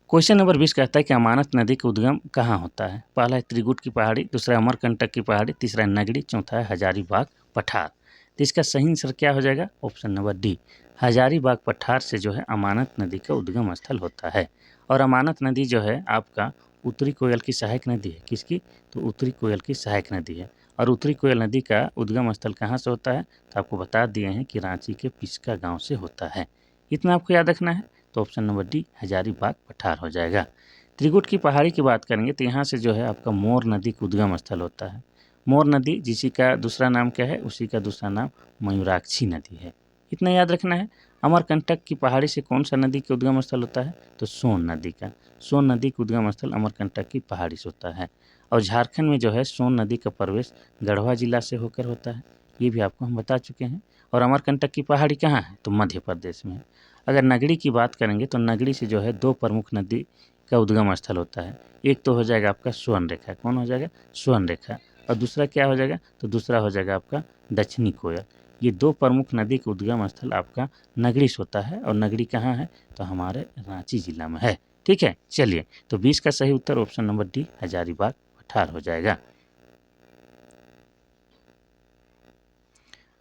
क्वेश्चन नंबर 20 कहता है कि अमानत नदी का उद्गम कहाँ होता है? पहला है त्रिकुट की पहाड़ी, दूसरा है अमरकंटक की पहाड़ी, तीसरा है नगड़ी, चौथा है हजारीबाग पठार। तो इसका सही आंसर क्या हो जाएगा? Option number D. हजारीबाग पठार से जो है अमानत नदी का उद्गम स्थल होता है। और अमानत नदी जो है आपका उत्तरी कोयल की सहायक नदी है। किसकी? तो उत्तरी कोयल की सहायक नदी है। और उत्तरी कोयल नदी का उद्गम स्थल कहाँ से होता है? तो आपको बता दिए हैं कि रांची के पिस्का गाँव से होता है। इतना आपको याद रखना है। तो ऑप्शन नंबर डी हजारीबाग पठार हो जाएगा। त्रिकुट की पहाड़ी की बात करेंगे तो यहाँ से जो है आपका मोर नदी का उद्गम स्थल होता है। मोर नदी जिसी का दूसरा नाम क्या है? उसी का दूसरा नाम मयूराक्षी नदी है, इतना याद रखना है। अमरकंटक की पहाड़ी से कौन सा नदी का उद्गम स्थल होता है? तो सोन नदी का। सोन नदी का उद्गम स्थल अमरकंटक की पहाड़ी से होता है। और झारखंड में जो है सोन नदी का प्रवेश गढ़वा जिला से होकर होता है, ये भी आपको हम बता चुके हैं। और अमरकंटक की पहाड़ी कहाँ है? तो मध्य प्रदेश में है। अगर नगड़ी की बात करेंगे तो नगड़ी से जो है दो प्रमुख नदी का उद्गम स्थल होता है। एक तो हो जाएगा आपका स्वर्ण रेखा। कौन हो जाएगा? स्वर्ण रेखा। और दूसरा क्या हो जाएगा? तो दूसरा हो जाएगा आपका दक्षिणी कोयल। ये दो प्रमुख नदी का उद्गम स्थल आपका नगड़ी से होता है। और नगड़ी कहाँ है? तो हमारे रांची जिला में है। ठीक है, चलिए, तो 20 का सही उत्तर ऑप्शन नंबर डी हजारीबाग पठार हो जाएगा।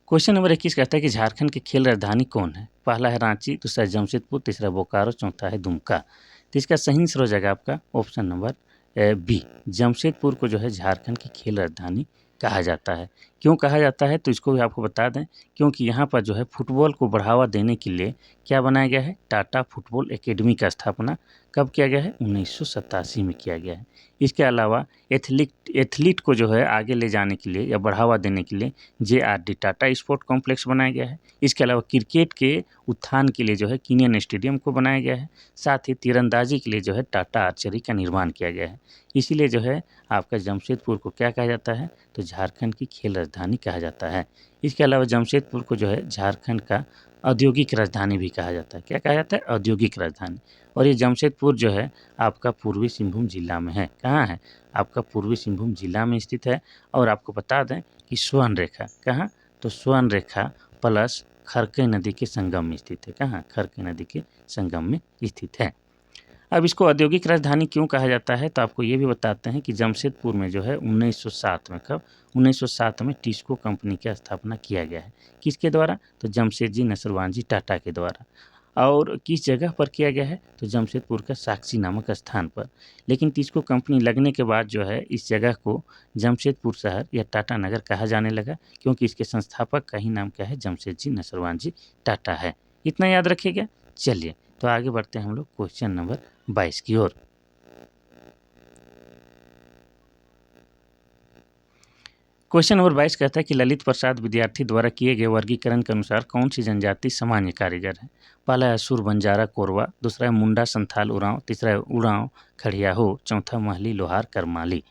क्वेश्चन नंबर 21 कहता है कि झारखंड की खेल राजधानी कौन है? पहला है रांची, दूसरा है जमशेदपुर, तीसरा बोकारो, चौथा है दुमका। तो इसका सही आंसर हो जाएगा आपका ऑप्शन नंबर बी। जमशेदपुर को जो है झारखंड की खेल राजधानी कहा जाता है। क्यों कहा जाता है? तो इसको भी आपको बता दें, क्योंकि यहाँ पर जो है फुटबॉल को बढ़ावा देने के लिए क्या बनाया गया है? टाटा फुटबॉल एकेडमी का स्थापना कब किया गया है? 1987 में किया गया है। इसके अलावा एथलीट को जो है आगे ले जाने के लिए या बढ़ावा देने के लिए JRD टाटा स्पोर्ट कॉम्प्लेक्स बनाया गया है। इसके अलावा क्रिकेट के उत्थान के लिए जो है किनियन स्टेडियम को बनाया गया है। साथ ही तीरंदाजी के लिए जो है टाटा आर्चरी का निर्माण किया गया है। इसीलिए जो है आपका जमशेदपुर को क्या कहा जाता है? तो झारखंड की खेल राजधानी कहा जाता है। इसके अलावा जमशेदपुर को जो है झारखंड का औद्योगिक राजधानी भी कहा जाता है। क्या कहा जाता है? औद्योगिक राजधानी। और ये जमशेदपुर जो है आपका पूर्वी सिंहभूम जिला में है। कहाँ है? आपका पूर्वी सिंहभूम जिला में स्थित है। और आपको बता दें कि स्वर्ण रेखा कहाँ? तो स्वर्ण रेखा प्लस खरकई नदी के संगम में स्थित है। कहाँ? खरकई नदी के संगम में स्थित है। अब इसको औद्योगिक राजधानी क्यों कहा जाता है, तो आपको ये भी बताते हैं कि जमशेदपुर में जो है 1907 में, कब 1907 में टिस्को कंपनी की स्थापना किया गया है। किसके द्वारा, तो जमशेदजी नसरुआजी टाटा के द्वारा। और किस जगह पर किया गया है, तो जमशेदपुर का साक्षी नामक स्थान पर। लेकिन टिस्को कंपनी लगने के बाद जो है इस जगह को जमशेदपुर शहर या टाटा नगर कहा जाने लगा, क्योंकि इसके संस्थापक का ही नाम क्या है, जमशेदजी नसरुआजी टाटा है। इतना याद रखिएगा। चलिए तो आगे बढ़ते हैं हम लोग क्वेश्चन नंबर 22 की ओर। क्वेश्चन नंबर 22 कहता है कि ललित प्रसाद विद्यार्थी द्वारा किए गए वर्गीकरण के अनुसार कौन सी जनजाति सामान्य कारीगर है। पहला है असुर बंजारा कोरवा, दूसरा है मुंडा संथाल उरांव, तीसरा है उरांव खड़िया हो, चौथा महली लोहार करमाली।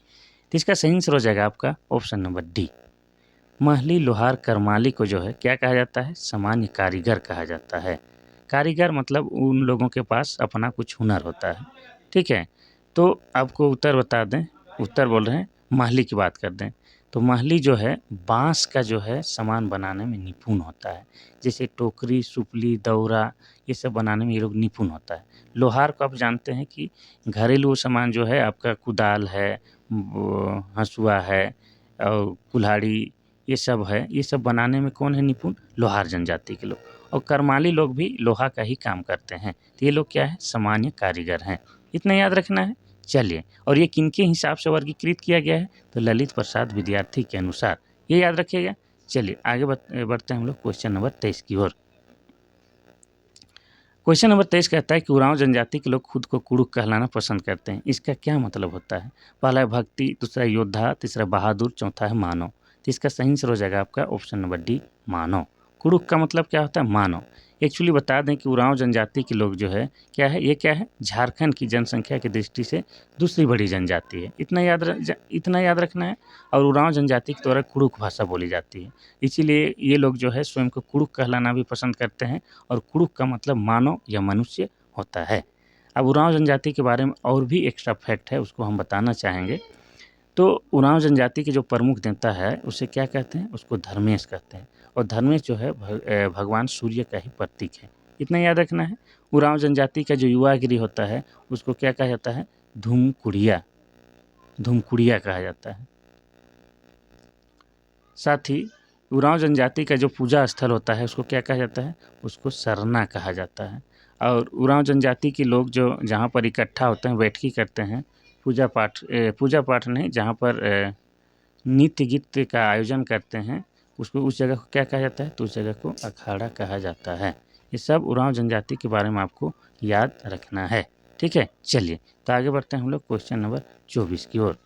तो इसका सही आंसर हो जाएगा आपका ऑप्शन नंबर डी। महली लोहार करमाली को जो है क्या कहा जाता है, सामान्य कारीगर कहा जाता है। कारीगर मतलब उन लोगों के पास अपना कुछ हुनर होता है। ठीक है, तो आपको उत्तर बता दें, उत्तर बोल रहे हैं, महली की बात कर दें तो महली जो है बांस का जो है सामान बनाने में निपुण होता है। जैसे टोकरी, सुपली, दौरा, ये सब बनाने में ये लोग निपुण होता है। लोहार को आप जानते हैं कि घरेलू सामान जो है आपका कुदाल है, हंसुआ है और कुल्हाड़ी, ये सब है। ये सब बनाने में कौन है निपुण, लोहार जनजाति के लोग। और करमाली लोग भी लोहा का ही काम करते हैं। तो ये लोग क्या है, सामान्य कारीगर हैं। इतना याद रखना है। चलिए, और ये किनके हिसाब से वर्गीकृत किया गया है, तो ललित प्रसाद विद्यार्थी के अनुसार, ये याद रखिएगा। चलिए आगे बढ़ते हैं हम लोग क्वेश्चन नंबर 23 की ओर। क्वेश्चन नंबर 23 कहता है कि उरांव जनजाति के लोग खुद को कुड़ुक कहलाना पसंद करते हैं। इसका क्या मतलब होता है। पहला है भक्ति, दूसरा है योद्धा, तीसरा बहादुर, चौथा है मानव। तो इसका सही आंसर हो जाएगा आपका ऑप्शन नंबर डी, मानव। कुड़ुक का मतलब क्या होता है, मानव। एक्चुअली बता दें कि उरांव जनजाति के लोग जो है क्या है, ये क्या है, झारखंड की जनसंख्या की दृष्टि से दूसरी बड़ी जनजाति है। इतना याद रखना है। और उरांव जनजाति के द्वारा कुड़ुक भाषा बोली जाती है। इसीलिए ये लोग जो है स्वयं को कुड़ुक कहलाना भी पसंद करते हैं। और कुड़ुक का मतलब मानव या मनुष्य होता है। अब उरांव जनजाति के बारे में और भी एक्स्ट्रा फैक्ट है, उसको हम बताना चाहेंगे। तो उरांव जनजाति के जो प्रमुख देवता है उसे क्या कहते हैं, उसको धर्मेश कहते हैं। और धर्मेश जो है भगवान सूर्य का ही प्रतीक है। इतना याद रखना है। उरांव जनजाति का जो युवागिरी होता है उसको क्या कहा जाता है, धूमकुड़िया, धूमकुड़िया कहा जाता है। साथ ही उरांव जनजाति का जो पूजा स्थल होता है उसको क्या कहा जाता है, उसको सरना कहा जाता है। और उरांव जनजाति के लोग जो जहाँ पर इकट्ठा होते हैं, बैठकी करते हैं, पूजा पाठ नहीं, जहाँ पर नृत्य गीत का आयोजन करते हैं, उसको उस जगह को क्या कहा जाता है, तो उस जगह को अखाड़ा कहा जाता है। ये सब उरांव जनजाति के बारे में आपको याद रखना है। ठीक है, चलिए तो आगे बढ़ते हैं हम लोग क्वेश्चन नंबर 24 की ओर।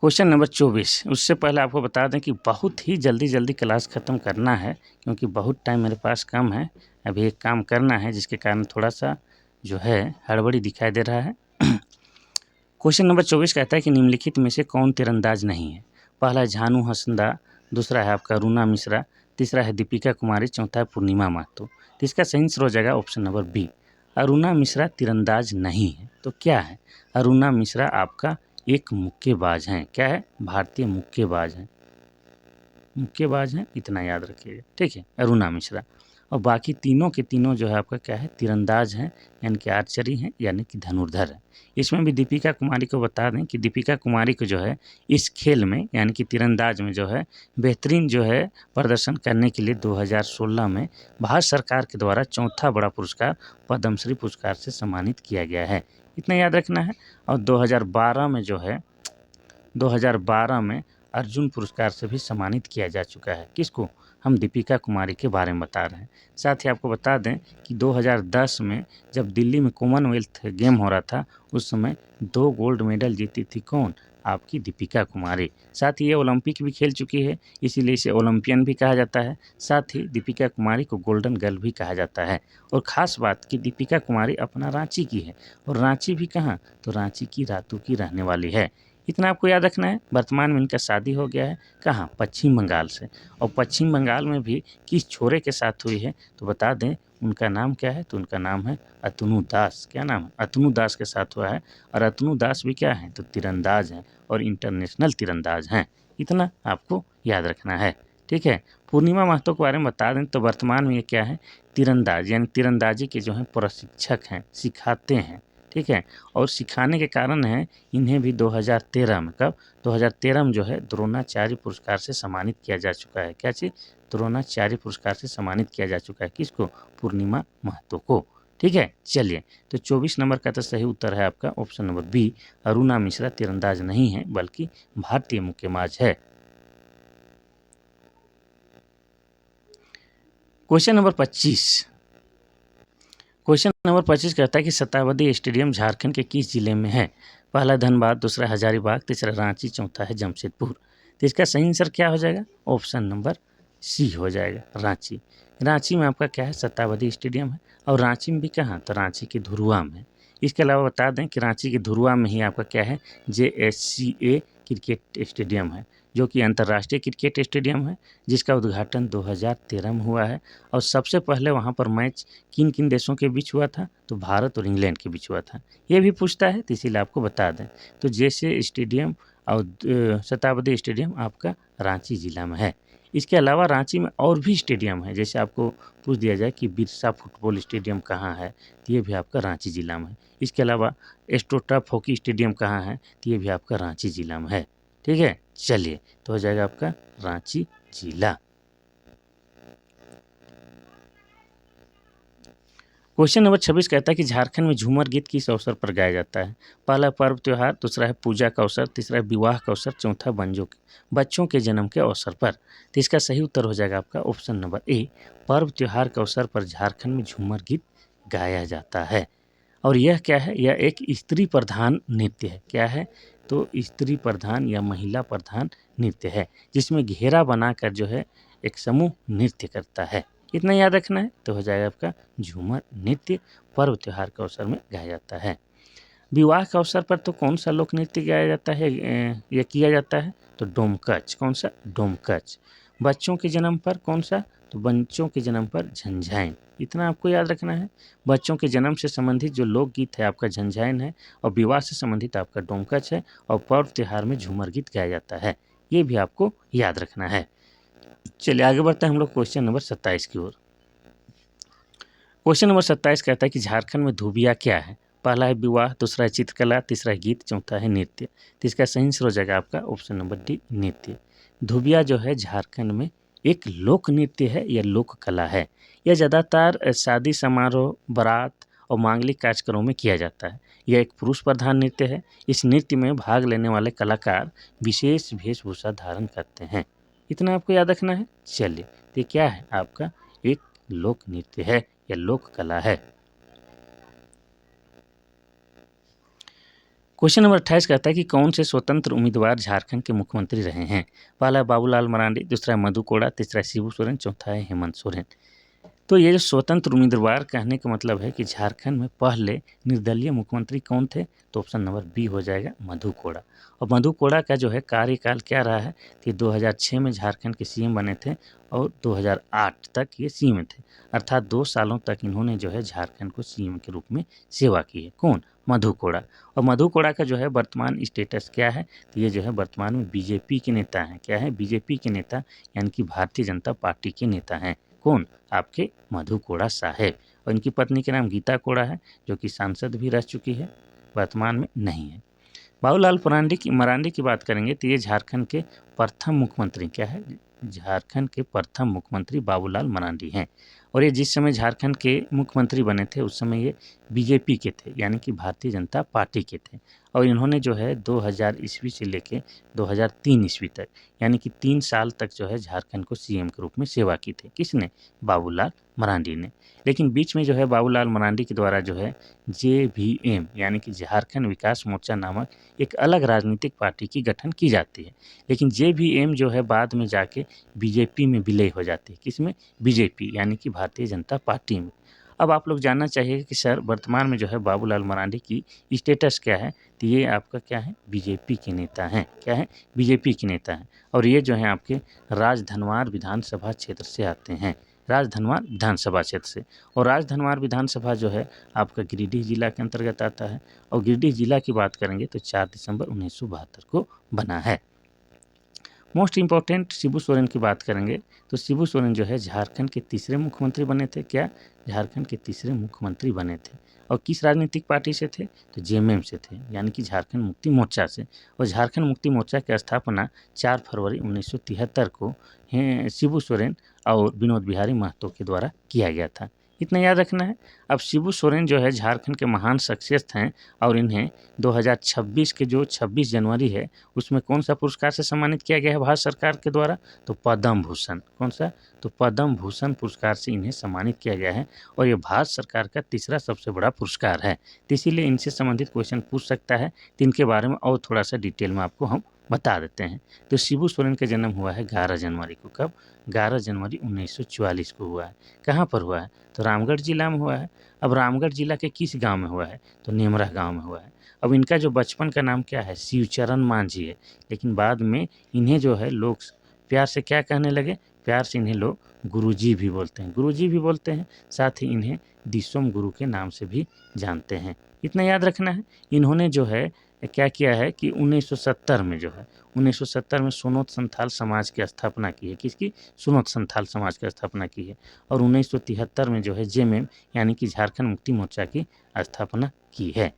क्वेश्चन नंबर 24, उससे पहले आपको बता दें कि बहुत ही जल्दी क्लास ख़त्म करना है, क्योंकि बहुत टाइम मेरे पास कम है। अभी एक काम करना है जिसके कारण थोड़ा सा जो है हड़बड़ी दिखाई दे रहा है। क्वेश्चन नंबर 24 कहता है कि निम्नलिखित में से कौन तीरंदाज नहीं है। पहला है झानू हंसदा, दूसरा है आपका रूना मिश्रा, तीसरा है दीपिका कुमारी, चौथा है पूर्णिमा महतो। तो इसका सही आंसर हो जाएगा option number B, Aruna Mishra तीरंदाज नहीं है। तो क्या है, अरुणा मिश्रा आपका एक मुक्केबाज हैं। क्या है, भारतीय मुक्केबाज हैं, मुक्केबाज हैं, इतना याद रखिएगा। ठीक है, अरुणा मिश्रा। और बाकी तीनों के तीनों जो है आपका क्या है, तीरंदाज हैं, यानी कि आर्चरी हैं, यानी कि धनुर्धर है। इसमें भी दीपिका कुमारी को बता दें कि दीपिका कुमारी को जो है इस खेल में यानी कि तीरंदाज में जो है बेहतरीन जो है प्रदर्शन करने के लिए 2016 में भारत सरकार के द्वारा चौथा बड़ा पुरस्कार पद्मश्री पुरस्कार से सम्मानित किया गया है। इतना याद रखना है। और 2012 में जो है 2012 में अर्जुन पुरस्कार से भी सम्मानित किया जा चुका है। किसको, हम दीपिका कुमारी के बारे में बता रहे हैं। साथ ही आपको बता दें कि 2010 में जब दिल्ली में कॉमनवेल्थ गेम हो रहा था, उस समय 2 गोल्ड मेडल जीती थी कौन, आपकी दीपिका कुमारी। साथ ही ये ओलंपिक भी खेल चुकी है, इसीलिए इसे ओलंपियन भी कहा जाता है। साथ ही दीपिका कुमारी को गोल्डन गर्ल भी कहा जाता है। और ख़ास बात कि दीपिका कुमारी अपना रांची की है, और रांची भी कहाँ, तो रांची की रातू की रहने वाली है। इतना आपको याद रखना है। वर्तमान में इनका शादी हो गया है, कहाँ, पश्चिम बंगाल से। और पश्चिम बंगाल में भी किस छोरे के साथ हुई है, तो बता दें उनका नाम क्या है, तो उनका नाम है अतनु दास। क्या नाम है, अतनु दास के साथ हुआ है। और अतनु दास भी क्या है, तो तीरंदाज हैं, और इंटरनेशनल तीरंदाज हैं। इतना आपको याद रखना है। ठीक है, पूर्णिमा महतो के बारे में बता दें तो वर्तमान में ये क्या है, तीरंदाज यानी तीरंदाजी के जो हैं प्रशिक्षक हैं, सिखाते हैं, ठीक है। और सिखाने के कारण है इन्हें भी 2013 में, कब 2013 में जो है द्रोणाचार्य पुरस्कार से सम्मानित किया जा चुका है। क्या चीज़, द्रोणाचार्य पुरस्कार से सम्मानित किया जा चुका है। किसको, पूर्णिमा महतो को, ठीक है। चलिए, तो 24 नंबर का तो सही उत्तर है आपका option number B, Aruna Mishra तीरंदाज नहीं है बल्कि भारतीय मुक्केबाज है। क्वेश्चन नंबर 25, क्वेश्चन नंबर 25 कहता है कि शताब्दी स्टेडियम झारखंड के किस जिले में है। पहला धनबाद, दूसरा हजारीबाग, तीसरा रांची, चौथा है जमशेदपुर। तो इसका सही आंसर क्या हो जाएगा, ऑप्शन नंबर सी हो जाएगा, रांची। रांची में आपका क्या है, शताब्दी स्टेडियम है। और रांची में भी कहाँ, तो रांची के धुरुआ में। इसके अलावा बता दें कि रांची के धुरुआ में ही आपका क्या है, JSCA क्रिकेट स्टेडियम है, जो कि अंतर्राष्ट्रीय क्रिकेट स्टेडियम है, जिसका उद्घाटन 2013 में हुआ है। और सबसे पहले वहाँ पर मैच किन किन देशों के बीच हुआ था, तो भारत और इंग्लैंड के बीच हुआ था। ये भी पूछता है तो इसीलिए आपको बता दें। तो जैसे स्टेडियम और शताब्दी स्टेडियम आपका रांची जिला में है। इसके अलावा रांची में और भी स्टेडियम है, जैसे आपको पूछ दिया जाए कि बिरसा फुटबॉल स्टेडियम कहाँ है, तो ये भी आपका रांची जिला में है। इसके अलावा एस्ट्रोटर्फ हॉकी स्टेडियम कहाँ है, तो ये भी आपका रांची जिला में है, ठीक है। चलिए, तो हो जाएगा आपका रांची जिला। क्वेश्चन नंबर 26 कहता है कि झारखंड में झूमर गीत किस अवसर पर गाया जाता है। पहला पर्व त्योहार, दूसरा है पूजा का अवसर, तीसरा है विवाह का अवसर, चौथा बच्चों के जन्म के अवसर पर। तो इसका सही उत्तर हो जाएगा आपका ऑप्शन नंबर ए, पर्व त्योहार के अवसर पर झारखंड में झूमर गीत गाया जाता है। और यह क्या है, यह एक स्त्री प्रधान नृत्य है। क्या है, तो स्त्री प्रधान या महिला प्रधान नृत्य है, जिसमें घेरा बनाकर जो है एक समूह नृत्य करता है। इतना याद रखना है, तो हो जाएगा आपका झूमर नृत्य पर्व त्योहार के अवसर में गाया जाता है। विवाह के अवसर पर तो कौन सा लोक नृत्य गाया जाता है या किया जाता है, तो डोमकच। कौन सा, डोमकच। बच्चों के जन्म पर कौन सा, तो बच्चों के जन्म पर झंझाइन। इतना आपको याद रखना है। बच्चों के जन्म से संबंधित जो लोकगीत है आपका झंझाइन है, और विवाह से संबंधित आपका डोमकच है, और पर्व त्योहार में झूमर गीत गाया जाता है। ये भी आपको याद रखना है। चलिए आगे बढ़ते हैं हम लोग क्वेश्चन नंबर 27 की ओर। क्वेश्चन नंबर 27 कहता है कि झारखंड में धुबिया क्या है। पहला है विवाह, दूसरा है चित्रकला, तीसरा है गीत, चौथा है नृत्य। तो इसका सही आंसर हो जाएगा आपका ऑप्शन नंबर डी, नृत्य। धुबिया जो है झारखंड में एक लोक नृत्य है या लोक कला है। यह ज़्यादातर शादी समारोह, बारात और मांगलिक कार्यक्रमों में किया जाता है। यह एक पुरुष प्रधान नृत्य है। इस नृत्य में भाग लेने वाले कलाकार विशेष वेशभूषा धारण करते हैं। इतना आपको याद रखना है। चलिए, तो क्या है आपका, एक लोक नृत्य है या लोक कला है। क्वेश्चन नंबर 28 कहता है कि कौन से स्वतंत्र उम्मीदवार झारखंड के मुख्यमंत्री रहे हैं। पहला बाबूलाल मरांडी, दूसरा मधु कोड़ा, तीसरा शिबू सोरेन, चौथा है हेमंत सोरेन। तो ये जो स्वतंत्र उम्मीदवार कहने का मतलब है कि झारखंड में पहले निर्दलीय मुख्यमंत्री कौन थे, तो ऑप्शन नंबर बी हो जाएगा, मधु कोड़ा। और मधु कोड़ा का जो है कार्यकाल क्या रहा है कि 2006 में झारखंड के सीएम बने थे और 2008 तक ये सीएम थे, अर्थात 2 सालों तक इन्होंने जो है झारखंड को सीएम के रूप में सेवा की है। कौन, मधु कोड़ा। और मधु कोड़ा का जो है वर्तमान स्टेटस क्या है, तो ये जो है वर्तमान में बीजेपी के नेता हैं। क्या है, बीजेपी के नेता, यानी कि भारतीय जनता पार्टी के नेता हैं। कौन, आपके मधु कोड़ा साहेब। और इनकी पत्नी के नाम गीता कोड़ा है, जो कि सांसद भी रह चुकी है, वर्तमान में नहीं है। बाबूलाल मरांडी की बात करेंगे तो ये झारखंड के प्रथम मुख्यमंत्री, क्या है, झारखंड के प्रथम मुख्यमंत्री बाबूलाल मरांडी हैं। और ये जिस समय झारखंड के मुख्यमंत्री बने थे उस समय ये बीजेपी के थे, यानी कि भारतीय जनता पार्टी के थे। और इन्होंने जो है 2000 ईस्वी से लेके 2003 ईस्वी तक, यानी कि 3 साल तक जो है झारखंड को सीएम के रूप में सेवा की थी। किसने, बाबूलाल मरांडी ने। लेकिन बीच में जो है बाबूलाल मरांडी के द्वारा जो है JVM यानी कि झारखंड विकास मोर्चा नामक एक अलग राजनीतिक पार्टी की गठन की जाती है। लेकिन JVM जो है बाद में जाके बीजेपी में विलय हो जाती है। किसमें, बीजेपी यानी कि भारतीय जनता पार्टी में। अब आप लोग जानना चाहिए कि सर वर्तमान में जो है बाबूलाल मरांडी की स्टेटस क्या है, तो ये आपका क्या है, बीजेपी के नेता हैं। क्या है, बीजेपी के नेता हैं। और ये जो हैं आपके राजधनवार विधानसभा क्षेत्र से आते हैं, राजधनवार विधानसभा क्षेत्र से। और राजधनवार विधानसभा जो है आपका गिरिडीह जिला के अंतर्गत आता है। और गिरिडीह जिला की बात करेंगे तो 4 दिसंबर 1972 को बना है। मोस्ट इम्पॉर्टेंट शिबू सोरेन की बात करेंगे तो शिबू सोरेन जो है झारखंड के तीसरे मुख्यमंत्री बने थे। क्या? झारखंड के तीसरे मुख्यमंत्री बने थे। और किस राजनीतिक पार्टी से थे? तो जेएमएम से थे, यानी कि झारखंड मुक्ति मोर्चा से। और झारखंड मुक्ति मोर्चा की स्थापना 4 फरवरी 1973 को शिबू सोरेन और विनोद बिहारी महतो के द्वारा किया गया था। इतना याद रखना है। अब शिबू सोरेन जो है झारखंड के महान शख्सियत हैं और इन्हें 2026 के जो 26 जनवरी है उसमें कौन सा पुरस्कार से सम्मानित किया गया है भारत सरकार के द्वारा? तो पद्म भूषण। कौन सा? तो पद्म भूषण पुरस्कार से इन्हें सम्मानित किया गया है और ये भारत सरकार का तीसरा सबसे बड़ा पुरस्कार है। तो इसीलिए इनसे संबंधित क्वेश्चन पूछ सकता है। तो इनके बारे में और थोड़ा सा डिटेल में आपको हम बता देते हैं। तो शिबू सोरेन का जन्म हुआ है 11 जनवरी को। कब? 11 जनवरी 1944 को हुआ है। कहाँ पर हुआ है? तो रामगढ़ जिला में हुआ है। अब रामगढ़ जिला के किस गांव में हुआ है? तो नेमरा गांव में हुआ है। अब इनका जो बचपन का नाम क्या है? शिवचरण मांझी है। लेकिन बाद में इन्हें जो है लोग प्यार से क्या कहने लगे? प्यार से इन्हें लोग गुरुजी भी बोलते हैं, गुरुजी भी बोलते हैं। साथ ही इन्हें दिसोम गुरु के नाम से भी जानते हैं। इतना याद रखना है। इन्होंने जो है क्या किया है कि 1970 में जो है 1970 में सोनोत संथाल समाज की स्थापना की है। किसकी? सोनोत संथाल समाज की स्थापना की है। और 1973 में जो है जेएमएम यानी कि झारखंड मुक्ति मोर्चा की स्थापना की है।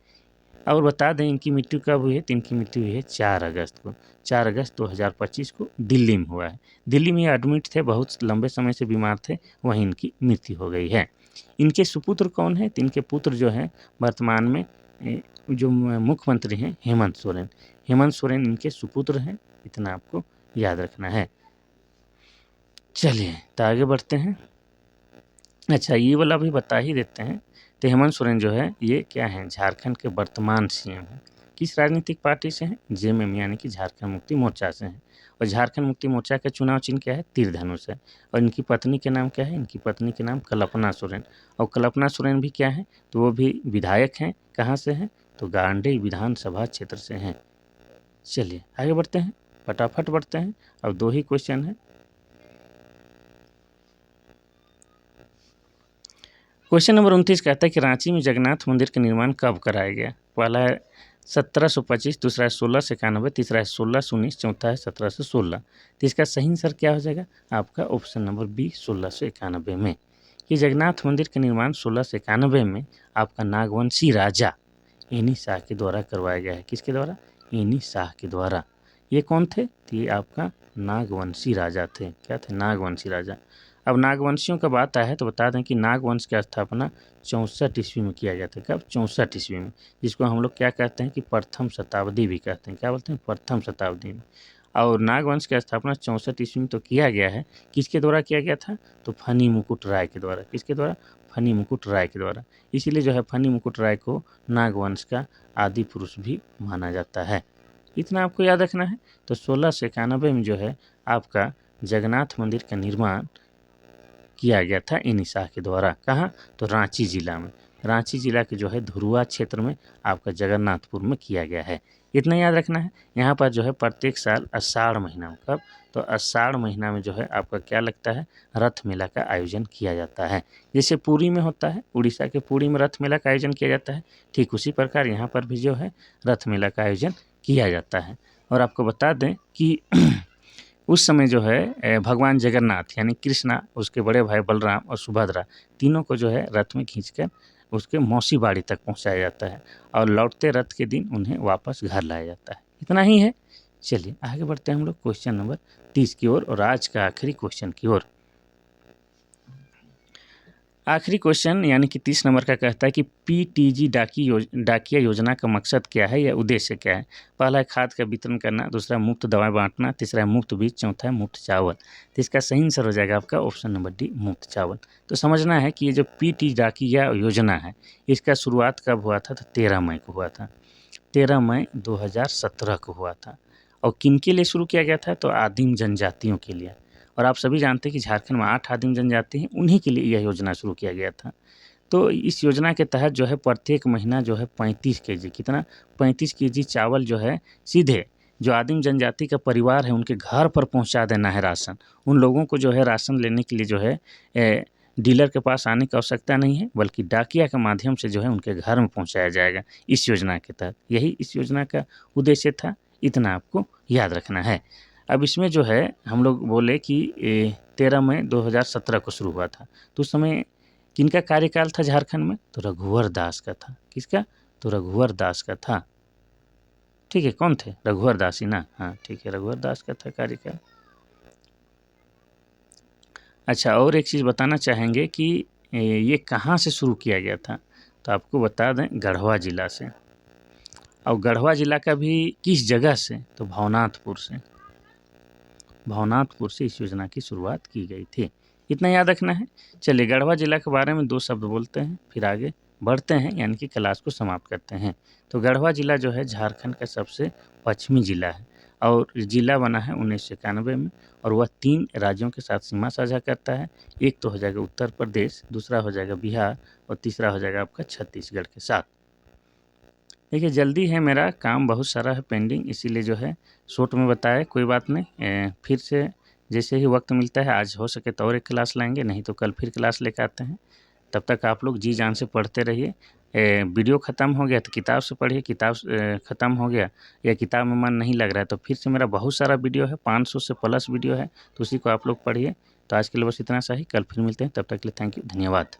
और बता दें इनकी मृत्यु कब हुई है? तो इनकी मृत्यु हुई है 4 अगस्त को। 4 अगस्त 2025 को दिल्ली में हुआ है। दिल्ली में एडमिट थे, बहुत लंबे समय से बीमार थे, वहीं इनकी मृत्यु हो गई है। इनके सुपुत्र कौन है? तो इनके पुत्र जो हैं वर्तमान में जो मुख्यमंत्री हैं हेमंत सोरेन। हेमंत सोरेन इनके सुपुत्र हैं। इतना आपको याद रखना है। चलिए तो आगे बढ़ते हैं। अच्छा, ये वाला भी बता ही देते हैं। तो हेमंत सोरेन जो है ये क्या है? झारखंड के वर्तमान सीएम हैं। किस राजनीतिक पार्टी से हैं? जेएमएम यानी कि झारखंड मुक्ति मोर्चा से हैं। और झारखंड मुक्ति मोर्चा का चुनाव चिन्ह क्या है? तीर धनुष है। और इनकी पत्नी के नाम क्या है? इनकी पत्नी के नाम कल्पना सोरेन। और कल्पना सोरेन भी क्या है? तो वो भी विधायक हैं। कहाँ से हैं? तो गांडेय विधानसभा क्षेत्र से हैं। चलिए आगे बढ़ते हैं, फटाफट बढ़ते हैं। अब 2 ही क्वेश्चन है। क्वेश्चन नंबर 29 कहता है कि रांची में जगन्नाथ मंदिर का निर्माण कब कराया गया? पहला है 1725, दूसरा है 1691, तीसरा है 1619, चौथा है 1716। तो इसका सही आंसर क्या हो जाएगा? आपका ऑप्शन नंबर बी 1691 में। ये जगन्नाथ मंदिर का निर्माण 1691 में आपका नागवंशी राजा एनी शाह के द्वारा करवाया गया है। किसके द्वारा? एनी शाह के द्वारा। ये कौन थे? तो ये आपका नागवंशी राजा थे। क्या थे? नागवंशी राजा। अब नागवंशियों का बात आया है तो बता दें कि नागवंश की स्थापना 64 ईस्वी में किया गया था। कब? 64 ईस्वी में, जिसको हम लोग क्या कहते हैं कि प्रथम शताब्दी भी कहते हैं। क्या बोलते हैं? प्रथम शताब्दी में। और नागवंश की स्थापना 64 ईस्वी में तो किया गया है। किसके द्वारा किया गया था? तो फनी मुकुट राय के द्वारा। किसके द्वारा? फनी मुकुट राय के द्वारा। इसीलिए जो है फनी मुकुट राय को नागवंश का आदि पुरुष भी माना जाता है। इतना आपको याद रखना है। तो 1691 में जो है आपका जगन्नाथ मंदिर का निर्माण किया गया था एनी शाह के द्वारा। कहाँ? तो रांची जिला में। रांची जिला के जो है धुरुआ क्षेत्र में आपका जगन्नाथपुर में किया गया है। इतना याद रखना है। यहाँ पर जो है प्रत्येक साल आषाढ़ महीना में, कब? तो आषाढ़ महीना में जो है आपका क्या लगता है? रथ मेला का आयोजन किया जाता है। जैसे पुरी में होता है, उड़ीसा के पुरी में रथ मेला का आयोजन किया जाता है, ठीक उसी प्रकार यहाँ पर भी जो है रथ मेला का आयोजन किया जाता है। और आपको बता दें कि उस समय जो है भगवान जगन्नाथ यानी कृष्णा, उसके बड़े भाई बलराम और सुभद्रा तीनों को जो है रथ में खींचकर उसके मौसी बाड़ी तक पहुंचाया जाता है और लौटते रथ के दिन उन्हें वापस घर लाया जाता है। इतना ही है। चलिए आगे बढ़ते हैं हम लोग क्वेश्चन नंबर 30 की ओर और आज का आखिरी क्वेश्चन की ओर। आखिरी क्वेश्चन यानी कि 30 नंबर का कहता है कि पीटीजी डाकिया योजना का मकसद क्या है या उद्देश्य क्या है? पहला है खाद का वितरण करना, दूसरा मुफ्त दवाएं बांटना, तीसरा है मुफ्त बीज, चौथा है मुफ्त चावल। तो इसका सही आंसर हो जाएगा आपका ऑप्शन नंबर डी मुफ्त चावल। तो समझना है कि ये जो पीटीजी डाकिया योजना है इसका शुरुआत कब हुआ था? तो 13 मई को हुआ था। 13 मई 2017 को हुआ था। और किन के लिए शुरू किया गया था? तो आदिम जनजातियों के लिए। और आप सभी जानते हैं कि झारखंड में 8 आदिम जनजाति हैं, उन्हीं के लिए यह योजना शुरू किया गया था। तो इस योजना के तहत जो है प्रत्येक महीना जो है 35 केजी, कितना? 35 केजी चावल जो है सीधे जो आदिम जनजाति का परिवार है उनके घर पर पहुंचा देना है राशन। उन लोगों को जो है राशन लेने के लिए जो है डीलर के पास आने की आवश्यकता नहीं है, बल्कि डाकिया के माध्यम से जो है उनके घर में पहुंचाया जाएगा इस योजना के तहत। यही इस योजना का उद्देश्य था। इतना आपको याद रखना है। अब इसमें जो है हम लोग बोले कि 13 मई 2017 को शुरू हुआ था, तो उस समय किनका कार्यकाल था झारखंड में? तो रघुवर दास का था। किसका? तो रघुवर दास का था। ठीक है, कौन थे? रघुवर दास ही ना? हाँ ठीक है, रघुवर दास का था कार्यकाल। अच्छा, और एक चीज़ बताना चाहेंगे कि ये कहाँ से शुरू किया गया था? तो आपको बता दें, गढ़वा जिला से। और गढ़वा जिला का भी किस जगह से? तो भवनाथपुर से। भवनाथपुर से इस योजना की शुरुआत की गई थी। इतना याद रखना है। चलिए, गढ़वा जिला के बारे में 2 शब्द बोलते हैं, फिर आगे बढ़ते हैं, यानी कि क्लास को समाप्त करते हैं। तो गढ़वा जिला जो है झारखंड का सबसे पश्चिमी जिला है और जिला बना है 1991 में, और वह 3 राज्यों के साथ सीमा साझा करता है। एक तो हो जाएगा उत्तर प्रदेश, दूसरा हो जाएगा बिहार और तीसरा हो जाएगा आपका छत्तीसगढ़ के साथ। देखिए, जल्दी है, मेरा काम बहुत सारा है पेंडिंग, इसीलिए जो है शॉर्ट में बताया, कोई बात नहीं। फिर से जैसे ही वक्त मिलता है, आज हो सके तो और एक क्लास लाएंगे, नहीं तो कल फिर क्लास लेकर आते हैं। तब तक आप लोग जी जान से पढ़ते रहिए। वीडियो ख़त्म हो गया तो किताब से पढ़िए, किताब ख़त्म हो गया या किताब में मन नहीं लग रहा है तो फिर से मेरा बहुत सारा वीडियो है, 500 से प्लस वीडियो है, तो उसी को आप लोग पढ़िए। तो आज के लिए बस इतना सा ही, कल फिर मिलते हैं, तब तक के लिए थैंक यू, धन्यवाद।